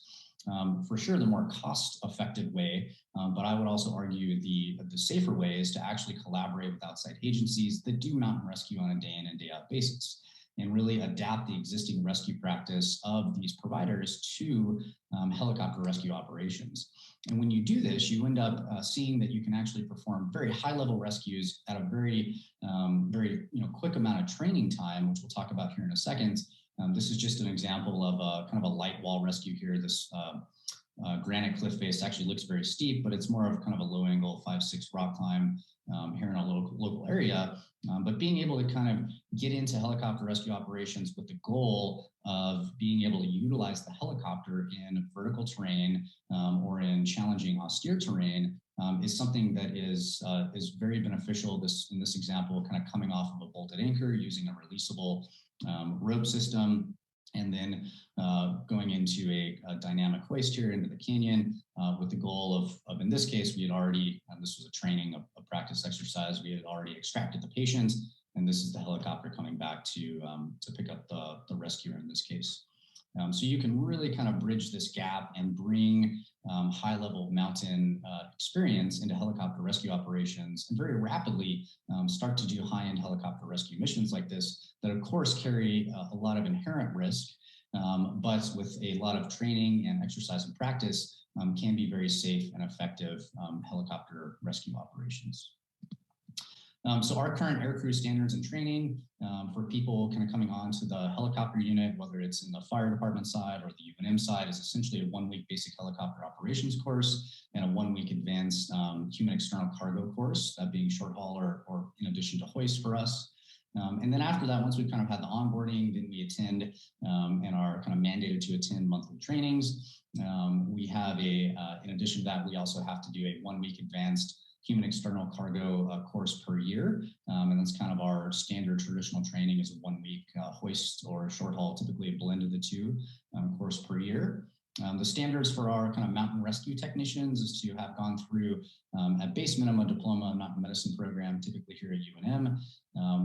for sure the more cost-effective way, but I would also argue the safer way is to actually collaborate with outside agencies that do mountain rescue on a day in and day out basis, and really adapt the existing rescue practice of these providers to helicopter rescue operations. And when you do this, you end up seeing that you can actually perform very high-level rescues at a very quick amount of training time, which we'll talk about here in a second. This is just an example of a kind of a light wall rescue here. This granite cliff face actually looks very steep, but it's more of kind of a low angle 5-6 rock climb here in a local area. But being able to kind of get into helicopter rescue operations with the goal of being able to utilize the helicopter in vertical terrain or in challenging austere terrain is something that is very beneficial. In this example, kind of coming off of a bolted anchor using a releasable rope system, and then going into a dynamic hoist here into the canyon with the goal of in this case, we had already, this was a training, a practice exercise, we had already extracted the patient, and this is the helicopter coming back to pick up the rescuer in this case. So you can really kind of bridge this gap and bring high-level mountain experience into helicopter rescue operations, and very rapidly start to do high-end helicopter rescue missions like this that of course carry a lot of inherent risk, but with a lot of training and exercise and practice can be very safe and effective helicopter rescue operations. So our current aircrew standards and training for people kind of coming on to the helicopter unit, whether it's in the fire department side or the UNM side, is essentially a 1-week basic helicopter operations course and a 1-week advanced human external cargo course, that being short haul or in addition to hoist for us. And then after that, once we've kind of had the onboarding, then we attend and are kind of mandated to attend monthly trainings. We have in addition to that, we also have to do a 1-week advanced human external cargo course per year. And that's kind of our standard traditional training is a 1-week hoist or short haul, typically a blend of the two course per year. The standards for our kind of mountain rescue technicians is to have gone through at base minimum diploma mountain medicine program, typically here at UNM.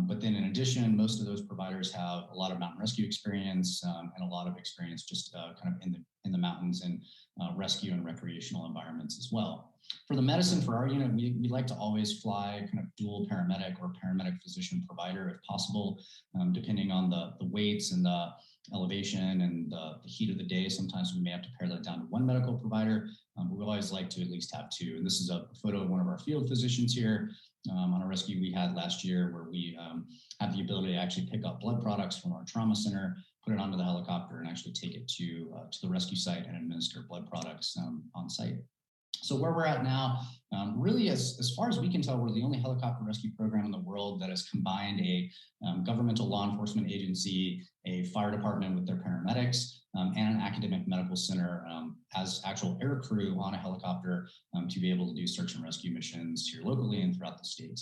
But then in addition, most of those providers have a lot of mountain rescue experience and a lot of experience just kind of in the mountains and rescue and recreational environments as well. For the medicine for our unit, we like to always fly kind of dual paramedic or paramedic physician provider if possible, depending on the weights and the elevation and the heat of the day. Sometimes we may have to pare that down to one medical provider, but we always like to at least have two. And this is a photo of one of our field physicians here on a rescue we had last year where we had the ability to actually pick up blood products from our trauma center, put it onto the helicopter, and actually take it to the rescue site and administer blood products on site. So where we're at now, really as far as we can tell, we're the only helicopter rescue program in the world that has combined a governmental law enforcement agency, a fire department with their paramedics, and an academic medical center as actual air crew on a helicopter to be able to do search and rescue missions here locally and throughout the state.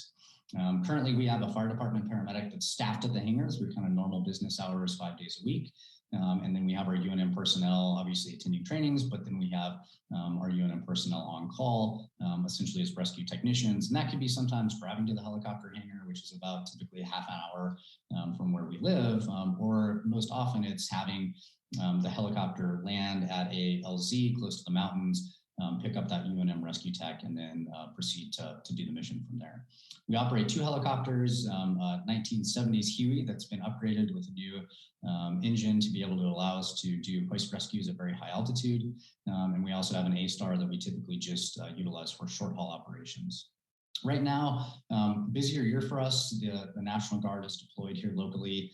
Currently, we have a fire department paramedic that's staffed at the hangars with kind of normal business hours, 5 days a week. And then we have our UNM personnel obviously attending trainings, but then we have our UNM personnel on call, essentially as rescue technicians. And that could be sometimes driving to the helicopter hangar, which is about typically a half an hour from where we live, or most often it's having the helicopter land at a LZ close to the mountains pick up that UNM rescue tech, and then proceed to do the mission from there. We operate 2 helicopters, 1970s Huey that's been upgraded with a new engine to be able to allow us to do hoist rescues at very high altitude. And we also have an A-Star that we typically just utilize for short haul operations. Right now, busier year for us. The National Guard is deployed here locally.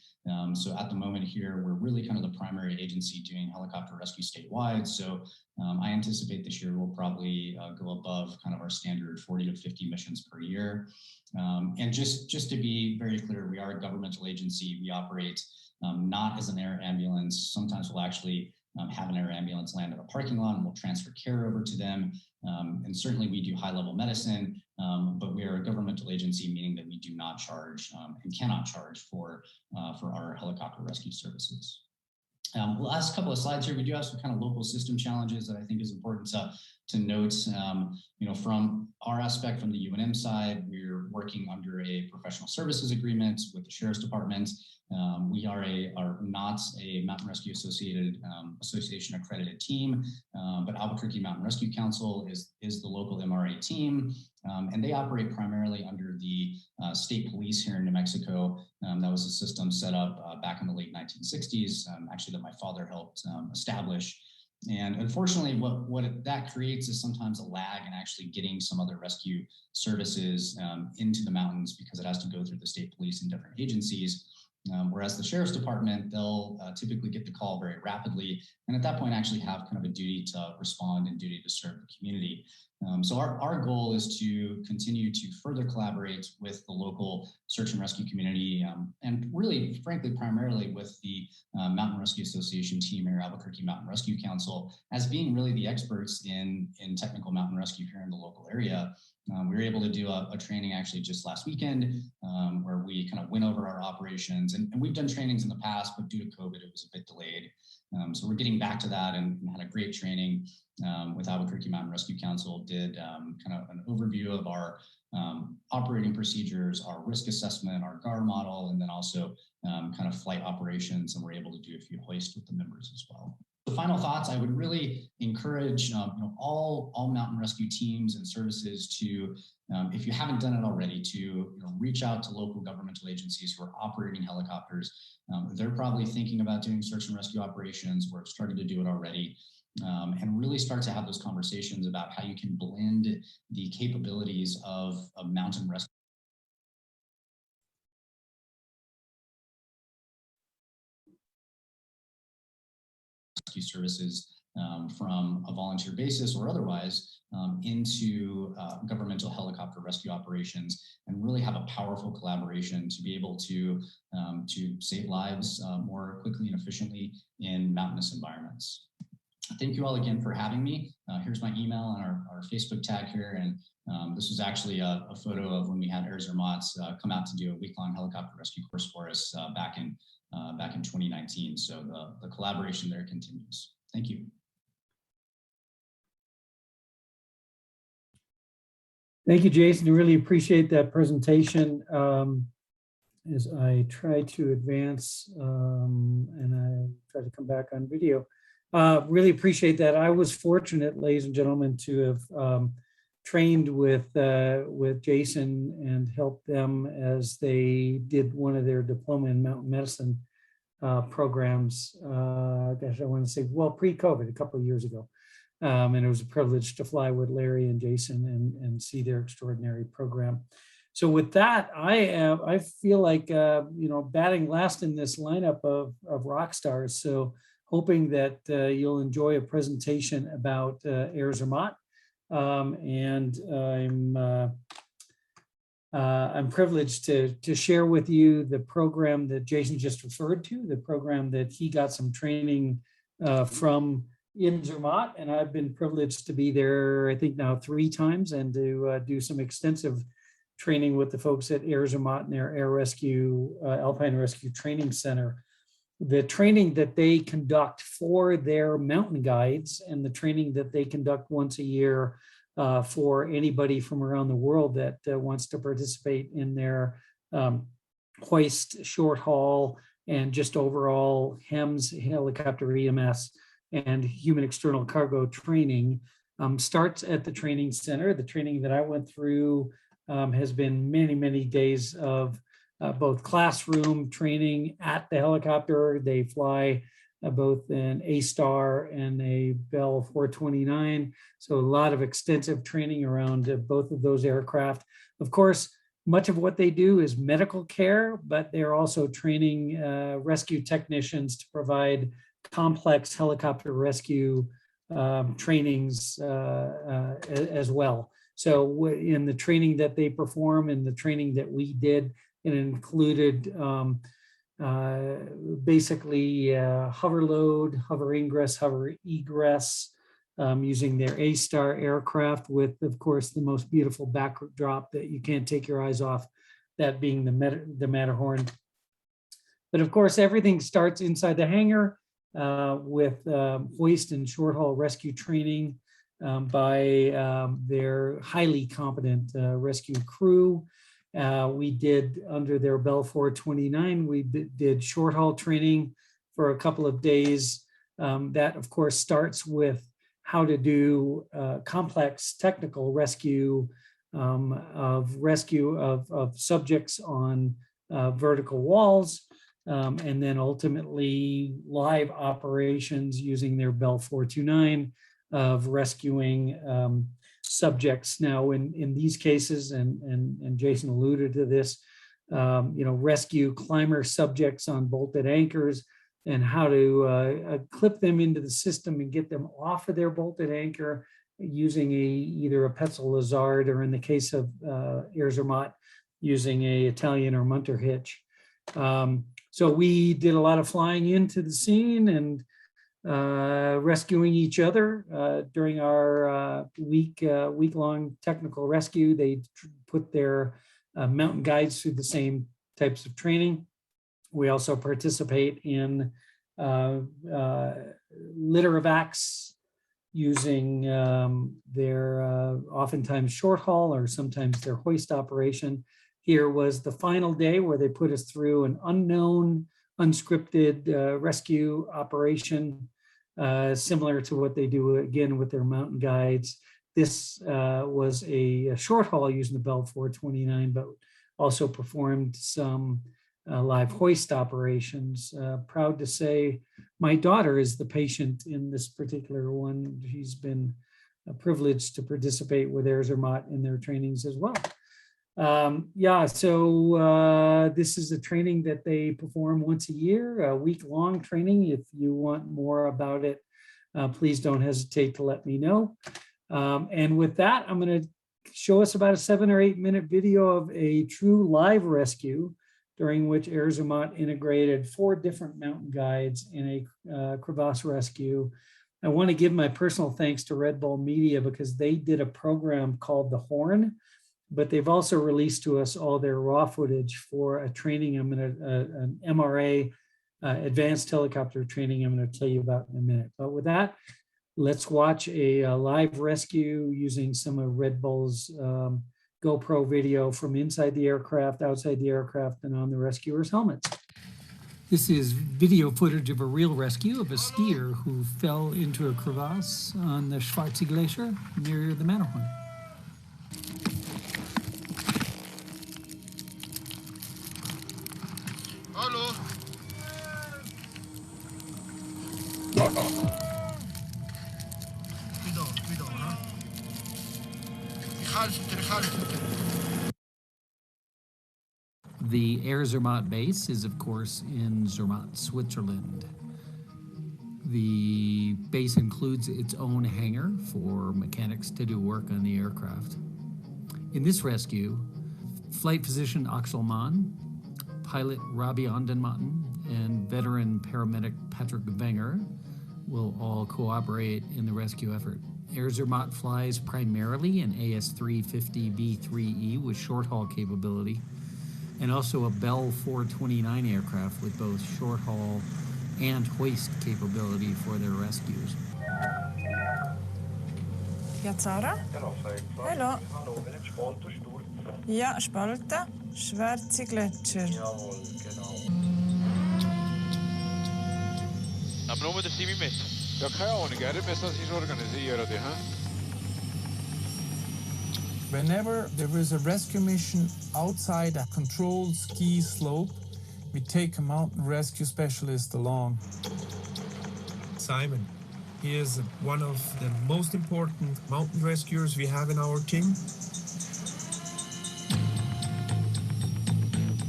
So at the moment here, we're really kind of the primary agency doing helicopter rescue statewide. So I anticipate this year we'll probably go above kind of our standard 40 to 50 missions per year. And just to be very clear, we are a governmental agency. We operate not as an air ambulance. Sometimes we'll actually have an air ambulance land at a parking lot and we'll transfer care over to them. And certainly we do high-level medicine, but we are a governmental agency, meaning that we do not charge and cannot charge for our helicopter rescue services. Last couple of slides here, we do have some kind of local system challenges that I think is important to note. From our aspect, from the UNM side, we're working under a professional services agreement with the Sheriff's Department. We are not a Mountain Rescue Association accredited team, but Albuquerque Mountain Rescue Council is the local MRA team, and they operate primarily under the state police here in New Mexico. That was a system set up back in the late 1960s, actually that my father helped establish. And unfortunately, what that creates is sometimes a lag in actually getting some other rescue services into the mountains because it has to go through the state police and different agencies. Whereas the Sheriff's Department, they'll typically get the call very rapidly, and at that point actually have kind of a duty to respond and duty to serve the community. So our goal is to continue to further collaborate with the local search and rescue community, and really, frankly, primarily with the Mountain Rescue Association team here, Albuquerque Mountain Rescue Council, as being really the experts in technical mountain rescue here in the local area. We were able to do a training actually just last weekend where we kind of went over our operations, and we've done trainings in the past, but due to COVID, it was a bit delayed. So we're getting back to that and had a great training with Albuquerque Mountain Rescue Council, did kind of an overview of our operating procedures, our risk assessment, our GAR model, and then also kind of flight operations, and we're able to do a few hoists with the members as well. The final thoughts, I would really encourage all mountain rescue teams and services to, if you haven't done it already, to reach out to local governmental agencies who are operating helicopters. They're probably thinking about doing search and rescue operations, or starting to do it already, and really start to have those conversations about how you can blend the capabilities of mountain rescue services from a volunteer basis or otherwise into governmental helicopter rescue operations, and really have a powerful collaboration to be able to save lives more quickly and efficiently in mountainous environments. Thank you all again for having me. Here's my email and our Facebook tag here, and this was actually a photo of when we had Air Zermatt come out to do a week-long helicopter rescue course for us back in 2019. So the collaboration there continues. Thank you. Thank you, Jason. I really appreciate that presentation. As I try to advance and I try to come back on video. Really appreciate that. I was fortunate, ladies and gentlemen, to have trained with Jason and helped them as they did one of their diploma in mountain medicine programs. Gosh, I want to say, well, pre-COVID, a couple of years ago. And it was a privilege to fly with Larry and Jason and see their extraordinary program. So with that, I feel like batting last in this lineup of rock stars. So hoping that you'll enjoy a presentation about Air Zermatt. And I'm privileged to share with you the program that Jason just referred to, the program that he got some training from in Zermatt, and I've been privileged to be there, I think now 3 times, and to do some extensive training with the folks at Air Zermatt and their Air Rescue, Alpine Rescue Training Center. The training that they conduct for their mountain guides and the training that they conduct once a year for anybody from around the world that wants to participate in their hoist, short haul, and just overall HEMS, helicopter EMS, and human external cargo training. starts at the training center. The training that I went through has been many, many days of both classroom training at the helicopter. They fly both an A-Star and a Bell 429. So a lot of extensive training around both of those aircraft. Of course, much of what they do is medical care, but they're also training rescue technicians to provide complex helicopter rescue trainings as well. So in the training that they perform and the training that we did, it included basically hover load, hover ingress, hover egress, using their A-Star aircraft with, of course, the most beautiful backdrop that you can't take your eyes off, that being the Matterhorn. But of course, everything starts inside the hangar with hoist and short haul rescue training by their highly competent rescue crew. We did, under their Bell 429, we did short haul training for a couple of days. That, of course, starts with how to do complex technical rescue of subjects on vertical walls, and then ultimately live operations using their Bell 429 of rescuing subjects. Now, in these cases, and Jason alluded to this, rescue climber subjects on bolted anchors and how to clip them into the system and get them off of their bolted anchor using either a Petzl Lazard, or in the case of Air Zermatt, using a Italian or Munter hitch. So we did a lot of flying into the scene and rescuing each other during our week-long technical rescue. They put their mountain guides through the same types of training. We also participate in litter evacs using their oftentimes short haul or sometimes their hoist operation. Here was the final day where they put us through an unknown, unscripted rescue operation, similar to what they do again with their mountain guides. This was a short haul using the Bell 429, but also performed some live hoist operations. Proud to say my daughter is the patient in this particular one. She's been privileged to participate with Air Zermatt in their trainings as well. So this is a training that they perform once a year, a week-long training. If you want more about it, please don't hesitate to let me know. And with that, I'm going to show us about a 7 or 8 minute video of a true live rescue, during which Air Zermatt integrated 4 different mountain guides in a crevasse rescue. I want to give my personal thanks to Red Bull Media because they did a program called The Horn, but they've also released to us all their raw footage for a training an MRA, advanced helicopter training I'm going to tell you about in a minute. But with that, let's watch a live rescue using some of Red Bull's GoPro video from inside the aircraft, outside the aircraft, and on the rescuer's helmets. This is video footage of a real rescue of a skier who fell into a crevasse on the Schwarze Glacier near the Matterhorn. Hallo. The Air Zermatt base is, of course, in Zermatt, Switzerland. The base includes its own hangar for mechanics to do work on the aircraft. In this rescue, flight physician Axel Mann, pilot Robbie Ondenmatten, and veteran paramedic Patrick Wenger will all cooperate in the rescue effort. Air Zermatt flies primarily an AS350B3E with short-haul capability, and also a Bell 429 aircraft with both short-haul and hoist capability for their rescues. Piazzara? Hallo. Ja, Spalte, Schwarze Gletscher. Aber nur mit der Team mit. Ja, keine Ahnung, gell? Wir müssen sich organisieren, ha? Whenever there is a rescue mission outside a controlled ski slope, we take a mountain rescue specialist along. Simon, he is one of the most important mountain rescuers we have in our team.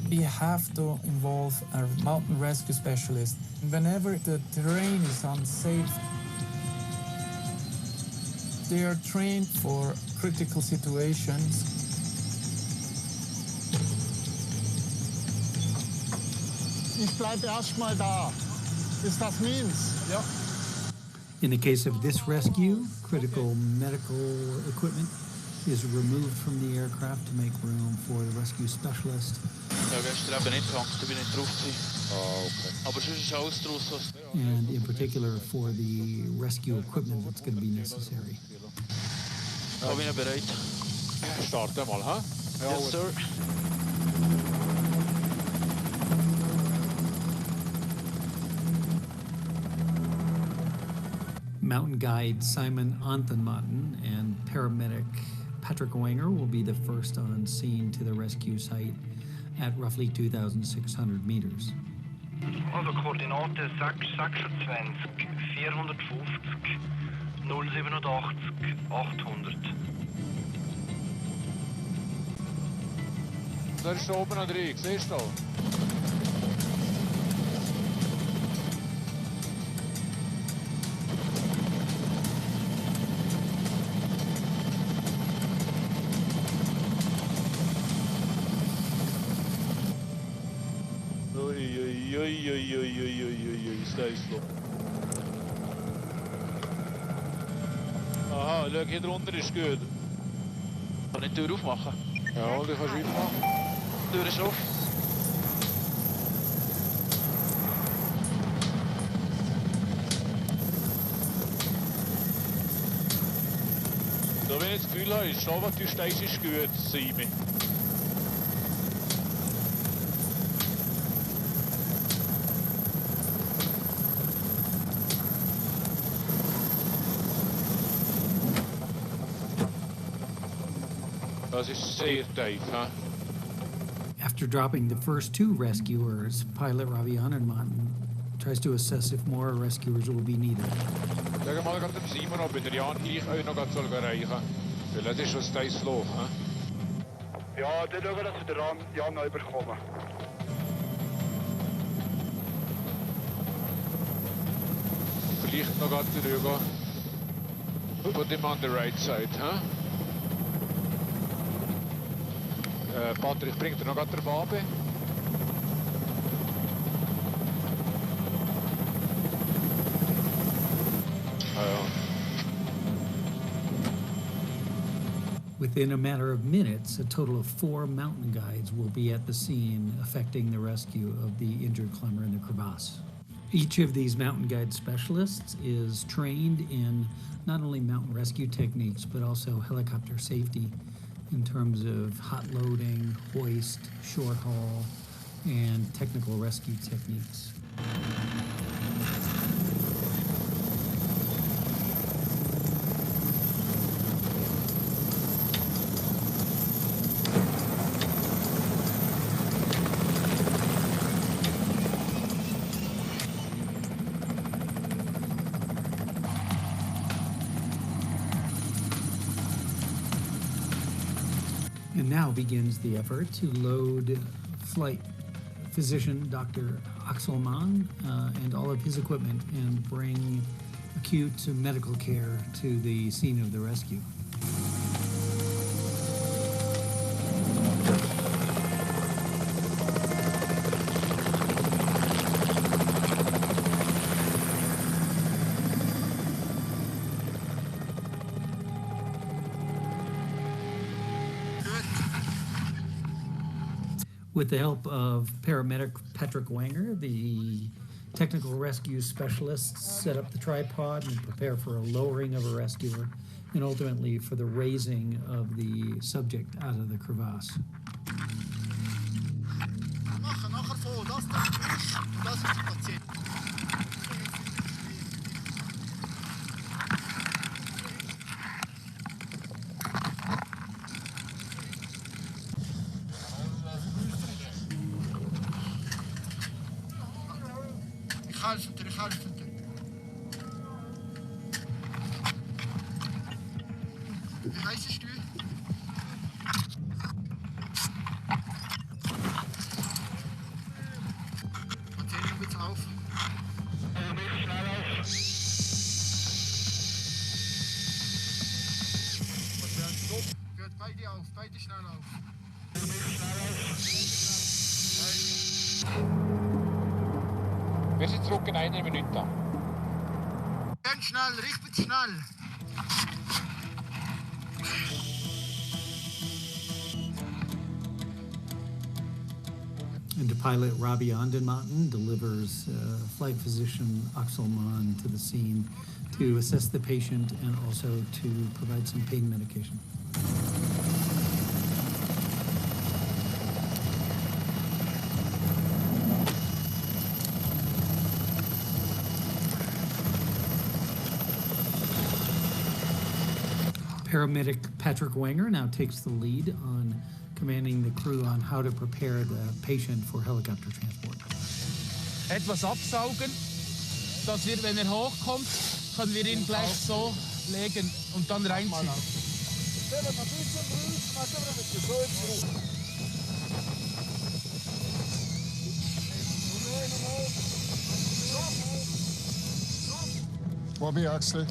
We have to involve a mountain rescue specialist. Whenever the terrain is unsafe, they are trained for critical situations. Ich bleibe erstmal da, bis das means. Ja. In the case of this rescue, critical medical equipment is removed from the aircraft to make room for the rescue specialist. Ja, gestern eben nicht gehangen, da bin ich drauf gewesen. Okay. Aber sonst ist alles draus. And in particular for the rescue equipment that's going to be necessary. Da bin ich bereit. Starte mal, ha? Yes, sir. Mountain guide Simon Anthenmatten and paramedic Patrick Wenger will be the first on scene to the rescue site at roughly 2,600 meters. Also Koordinate 626 450 087 800. Da ist oben an der Ring, siehst du? Steislo. Aha, schau, hier drunter ist gut. Kann ich die Tür aufmachen? Ja, die kannst du aufmachen. Die Tür ist auf. Da, wenn ich das Gefühl habe, schon was du stehst, ist gut, Simon. Das ist sehr tief, huh? After dropping the first two rescuers, pilot Ravi Anandman tries to assess if more rescuers will be needed. Sag mal gerade dem Simon, ob der Jan ich euch noch erreichen soll. Weil das ist schon steil Loch, huh? Ja, dann schauen wir, dass wir den Jan noch überkommen. Vielleicht noch gerade rüber. Put him on the right side, huh? Patrick, bringt er noch gerade den Wabe? Ah, ja. Within a matter of minutes, a total of 4 mountain guides will be at the scene effecting the rescue of the injured climber in the crevasse. Each of these mountain guide specialists is trained in not only mountain rescue techniques, but also helicopter safety in terms of hot loading, hoist, short haul, and technical rescue techniques. And now begins the effort to load flight physician Dr. Axel Mann and all of his equipment and bring acute medical care to the scene of the rescue. With the help of paramedic Patrick Wenger, the technical rescue specialists set up the tripod and prepare for a lowering of a rescuer and ultimately for the raising of the subject out of the crevasse. terughalten. De rijstenstuur. Antenne een beetje auf. Gut, beide auf, beide schnell auf. Wir sind zurück in einer Minute. Ganz schnell, richtig schnell. And to pilot Robbie Ondenmountain delivers flight physician Oxelman to the scene to assess the patient and also to provide some pain medication. Paramedic Patrick Wanger now takes the lead on commanding the crew on how to prepare the patient for helicopter transport. Etwas absaugen, dass wir, wenn hochkommt, können wir ihn gleich so legen und dann reinziehen. Bobby, Axel,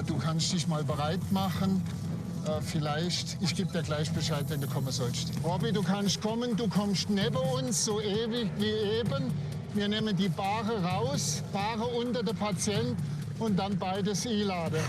du kannst dich mal bereit machen. Vielleicht, ich gebe dir gleich Bescheid, wenn du kommen sollst. Bobby, du kannst kommen, du kommst neben uns, so ewig wie eben. Wir nehmen die Bahre raus, Bahre unter den Patient und dann beides einladen.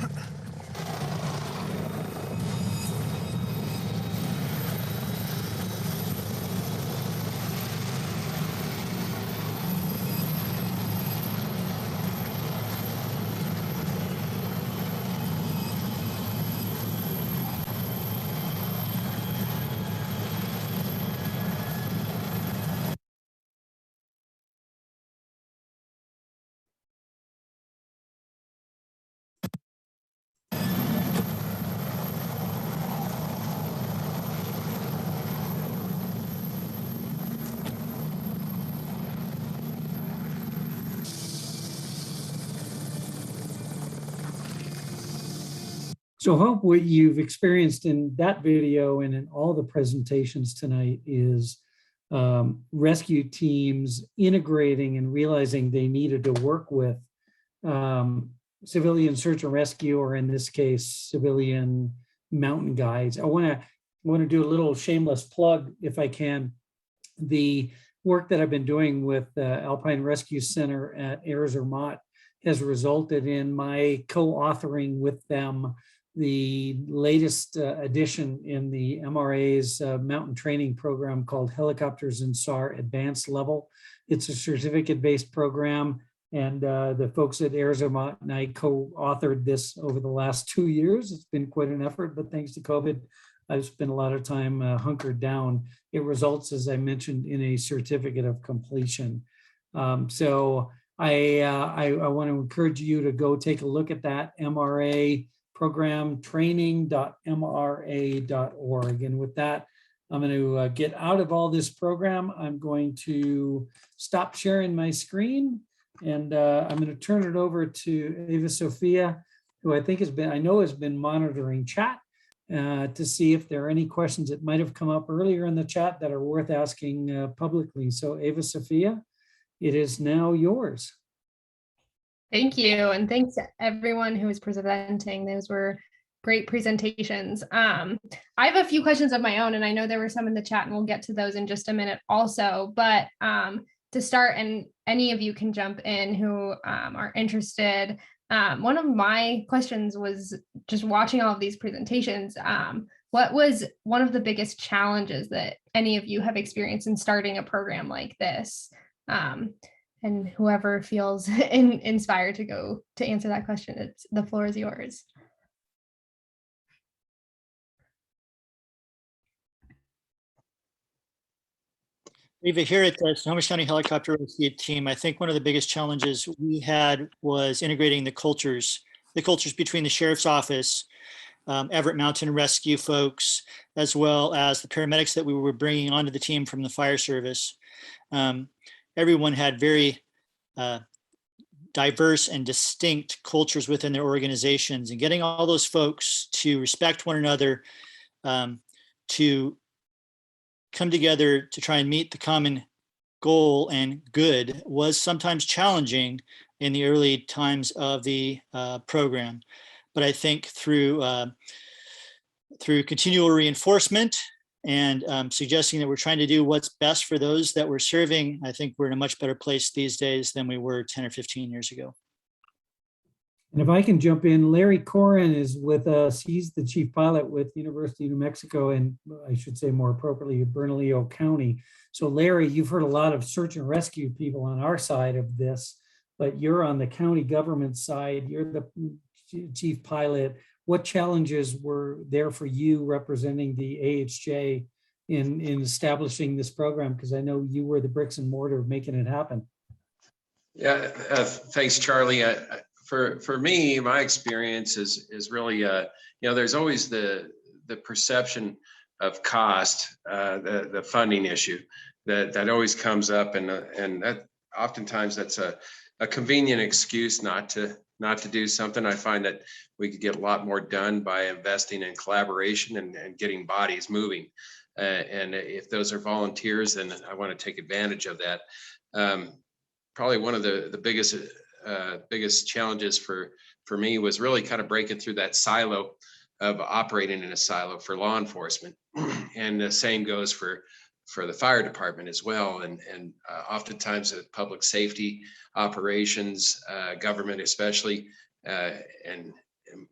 So I hope what you've experienced in that video and in all the presentations tonight is rescue teams integrating and realizing they needed to work with civilian search and rescue, or in this case, civilian mountain guides. I want to do a little shameless plug, if I can. The work that I've been doing with Alpine Rescue Center at Zermatt has resulted in my co-authoring with them the latest edition in the MRA's mountain training program called Helicopters in SAR Advanced Level. It's a certificate-based program, and the folks at Zermatt and I co-authored this over the last 2 years. It's been quite an effort, but thanks to COVID, I've spent a lot of time hunkered down. It results, as I mentioned, in a certificate of completion. So I want to encourage you to go take a look at that MRA program, training.mra.org. And with that, I'm going to get out of all this program. I'm going to stop sharing my screen, and I'm going to turn it over to Eva Sophia, who I think has been monitoring chat to see if there are any questions that might have come up earlier in the chat that are worth asking publicly. So Eva Sophia, it is now yours. Thank you. And thanks to everyone who was presenting. Those were great presentations. I have a few questions of my own, and I know there were some in the chat, and we'll get to those in just a minute also. But to start, and any of you can jump in who are interested. One of my questions was just watching all of these presentations. What was one of the biggest challenges that any of you have experienced in starting a program like this? And whoever feels inspired to go to answer that question, the floor is yours. Eva, here at the Snohomish County Helicopter Rescue Team, I think one of the biggest challenges we had was integrating the cultures between the Sheriff's Office, Everett Mountain Rescue folks, as well as the paramedics that we were bringing onto the team from the fire service. everyone had very diverse and distinct cultures within their organizations, and getting all those folks to respect one another, to come together to try and meet the common goal and good was sometimes challenging in the early times of the program. But I think through continual reinforcement and suggesting that we're trying to do what's best for those that we're serving, I think we're in a much better place these days than we were 10 or 15 years ago. And if I can jump in, Larry Corin is with us. He's the chief pilot with University of New Mexico, and I should say more appropriately, Bernalillo County. So Larry, you've heard a lot of search and rescue people on our side of this, but you're on the county government side. You're the chief pilot. What challenges were there for you representing the AHJ in establishing this program? Because I know you were the bricks and mortar making it happen. Yeah, thanks, Charlie. For me, my experience is really, there's always the perception of cost, the funding issue that always comes up, and that oftentimes that's a convenient excuse not to do something. I find that we could get a lot more done by investing in collaboration and getting bodies moving. And if those are volunteers, then I want to take advantage of that. Probably one of the biggest challenges for me was really kind of breaking through that silo of operating in a silo for law enforcement. And the same goes for the fire department as well. And oftentimes public safety operations, government especially, and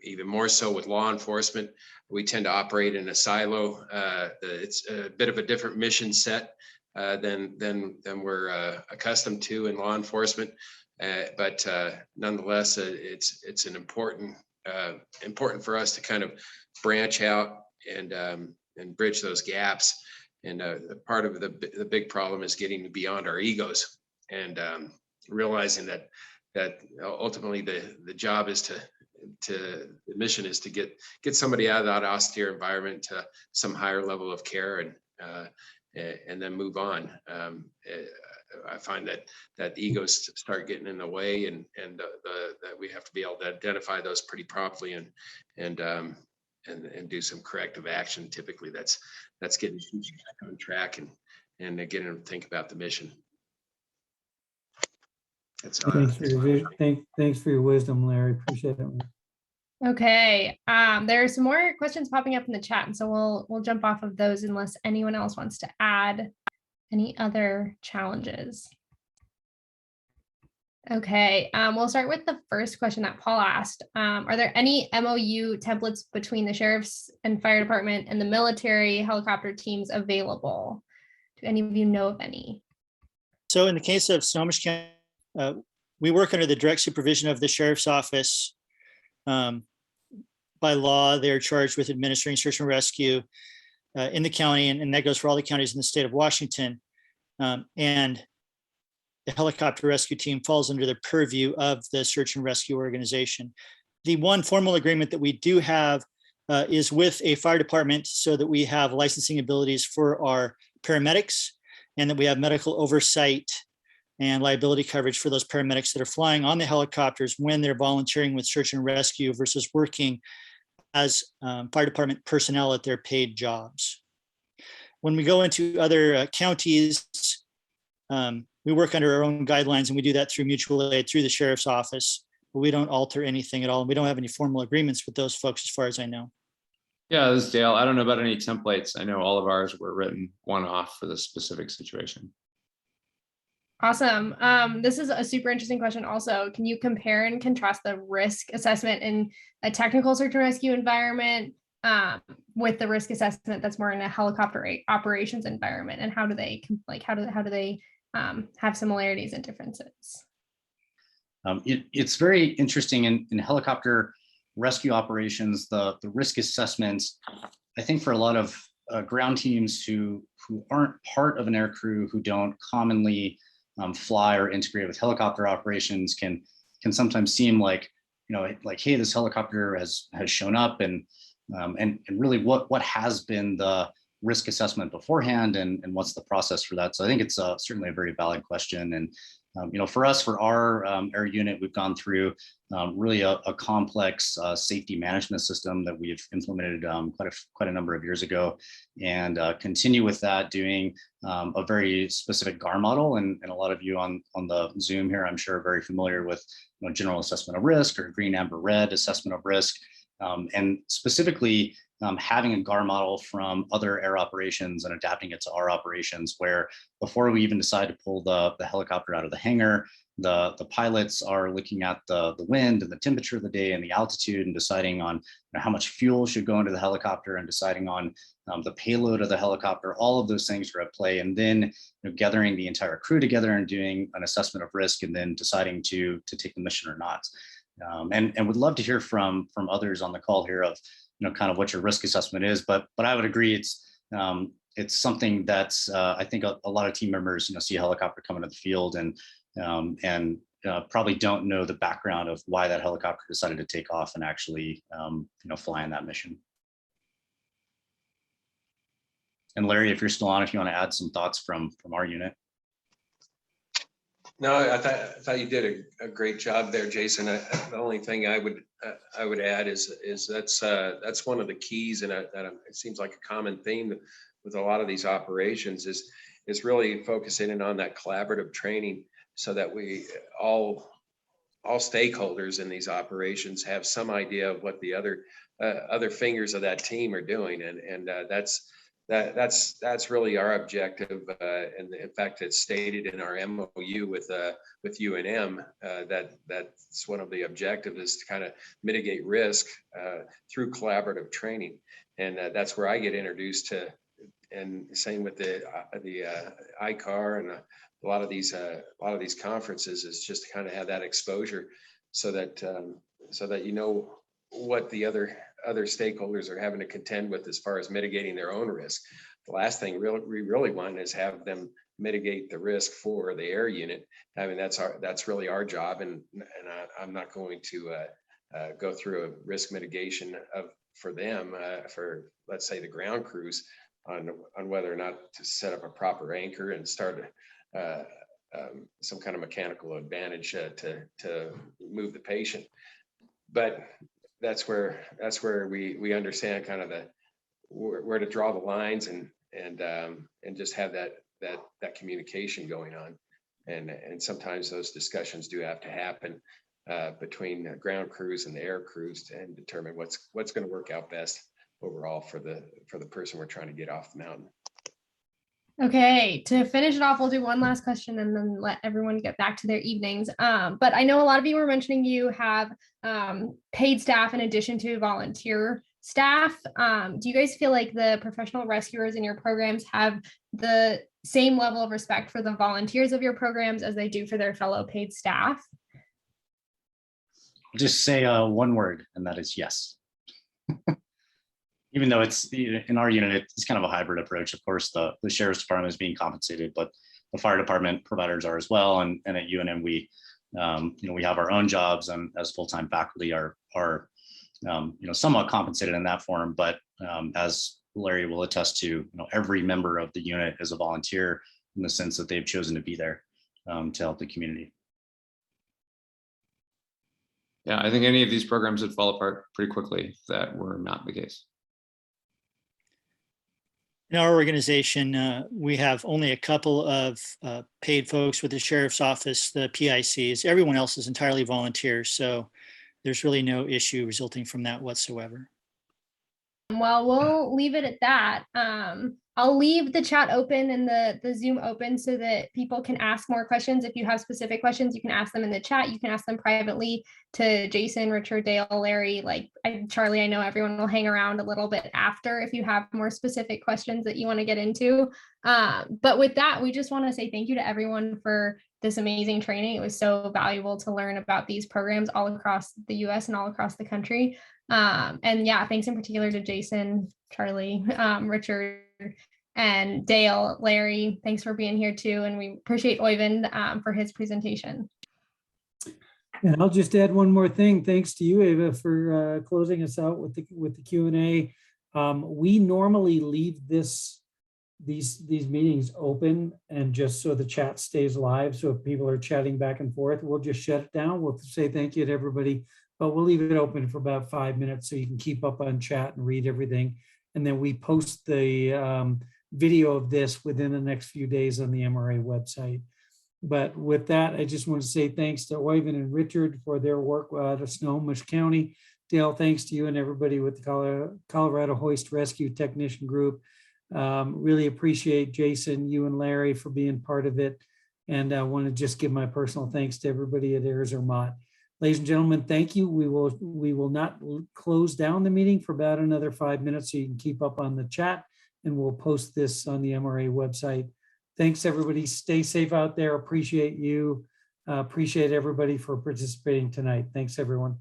even more so with law enforcement, we tend to operate in a silo. It's a bit of a different mission set than we're accustomed to in law enforcement. But nonetheless, it's an important for us to kind of branch out and bridge those gaps. And part of the big problem is getting beyond our egos and realizing that ultimately the job is the mission is to get somebody out of that austere environment to some higher level of care and then move on. I find that egos start getting in the way, and that we have to be able to identify those pretty promptly and do some corrective action. Typically, that's getting back on track and getting them to think about the mission. That's Thanks for your wisdom, Larry. Appreciate it. Okay, there are some more questions popping up in the chat, and so we'll jump off of those unless anyone else wants to add any other challenges. Okay, we'll start with the first question that Paul asked. Are there any MOU templates between the sheriff's and fire department and the military helicopter teams available? Do any of you know of any? So in the case of Snohomish County, we work under the direct supervision of the sheriff's office. By law, they're charged with administering search and rescue in the county, and that goes for all the counties in the state of Washington. And the helicopter rescue team falls under the purview of the search and rescue organization. The one formal agreement that we do have is with a fire department, so that we have licensing abilities for our paramedics, and that we have medical oversight and liability coverage for those paramedics that are flying on the helicopters when they're volunteering with search and rescue versus working as fire department personnel at their paid jobs. When we go into other counties, we work under our own guidelines, and we do that through mutual aid through the sheriff's office, but we don't alter anything at all. And we don't have any formal agreements with those folks as far as I know. Yeah, this is Dale. I don't know about any templates. I know all of ours were written one-off for this specific situation. Awesome. This is a super interesting question also. Can you compare and contrast the risk assessment in a technical search and rescue environment with the risk assessment that's more in a helicopter operations environment, and how do they have similarities and differences? It's very interesting in helicopter rescue operations, the risk assessments. I think for a lot of ground teams who aren't part of an air crew, who don't commonly fly or integrate with helicopter operations, can sometimes seem like, hey, this helicopter has shown up, and really what has been the risk assessment beforehand, and what's the process for that? So I think it's certainly a very valid question. And for us, for our unit, we've gone through really a complex safety management system that we've implemented quite a number of years ago, and continue with that, doing a very specific GAR model. And a lot of you on the Zoom here, I'm sure, are very familiar with general assessment of risk, or green, amber, red assessment of risk, and specifically having a GAR model from other air operations and adapting it to our operations, where before we even decide to pull the helicopter out of the hangar, the pilots are looking at the wind and the temperature of the day and the altitude, and deciding on how much fuel should go into the helicopter, and deciding on the payload of the helicopter. All of those things are at play, and then gathering the entire crew together and doing an assessment of risk, and then deciding to take the mission or not. And would love to hear from others on the call here of kind of what your risk assessment is, but I would agree it's something that's I think a lot of team members see a helicopter come into the field and probably don't know the background of why that helicopter decided to take off and actually fly on that mission. And Larry, if you're still on, if you want to add some thoughts from our unit. No, I thought you did a great job there, Jason. The only thing I would add is that's one of the keys, and it seems like a common theme with a lot of these operations is really focusing in on that collaborative training, so that we all stakeholders in these operations have some idea of what the other fingers of that team are doing, and that's really our objective, and in fact, it's stated in our MOU with UNM that's one of the objectives, is to kind of mitigate risk through collaborative training, and that's where I get introduced to. And same with the ICAR and a lot of these conferences, is just to kind of have that exposure, so that what the other stakeholders are having to contend with as far as mitigating their own risk. The last thing we really want is have them mitigate the risk for the air unit. I mean, that's really our job, and I'm not going to go through a risk mitigation for them, for, let's say, the ground crews, on whether or not to set up a proper anchor and start some kind of mechanical advantage to move the patient. But that's where we understand kind of where to draw the lines, and just have that communication going on, and sometimes those discussions do have to happen between ground crews and the air crews to determine what's going to work out best overall for the person we're trying to get off the mountain. Okay, to finish it off, we'll do one last question and then let everyone get back to their evenings. But I know a lot of you were mentioning you have paid staff in addition to volunteer staff. Do you guys feel like the professional rescuers in your programs have the same level of respect for the volunteers of your programs as they do for their fellow paid staff? I'll just say one word, and that is yes. Even though it's in our unit, it's kind of a hybrid approach. Of course, the sheriff's department is being compensated, but the fire department providers are as well. And at UNM, we have our own jobs, and as full-time faculty are somewhat compensated in that form. But as Larry will attest to, every member of the unit is a volunteer, in the sense that they've chosen to be there to help the community. Yeah, I think any of these programs would fall apart pretty quickly if that were not the case. In our organization, we have only a couple of paid folks with the sheriff's office, the PICs. Everyone else is entirely volunteers, so there's really no issue resulting from that whatsoever. Well, we'll leave it at that. I'll leave the chat open and the Zoom open so that people can ask more questions. If you have specific questions, you can ask them in the chat. You can ask them privately to Jason, Richard, Dale, Larry, Charlie. I know everyone will hang around a little bit after if you have more specific questions that you want to get into. But with that, we just want to say thank you to everyone for this amazing training. It was so valuable to learn about these programs all across the US and all across the country. And yeah, thanks in particular to Jason, Charlie, Richard, and Dale, Larry. Thanks for being here too. And we appreciate Oyvind for his presentation. And I'll just add one more thing. Thanks to you, Ava, for closing us out with the Q&A. We normally leave these meetings open and just so the chat stays live. So if people are chatting back and forth, we'll just shut it down. We'll say thank you to everybody, but we'll leave it open for about 5 minutes so you can keep up on chat and read everything. And then we post the video of this within the next few days on the MRA website. But with that, I just want to say thanks to Oyvind and Richard for their work out of Snohomish County. Dale, thanks to you and everybody with the Colorado Hoist Rescue Technician Group. Really appreciate Jason, you and Larry for being part of it. And I want to just give my personal thanks to everybody at Zermatt. Ladies and gentlemen, thank you. We will not close down the meeting for about another 5 minutes so you can keep up on the chat, and we'll post this on the MRA website. Thanks, everybody. Stay safe out there. Appreciate you. Appreciate everybody for participating tonight. Thanks, everyone.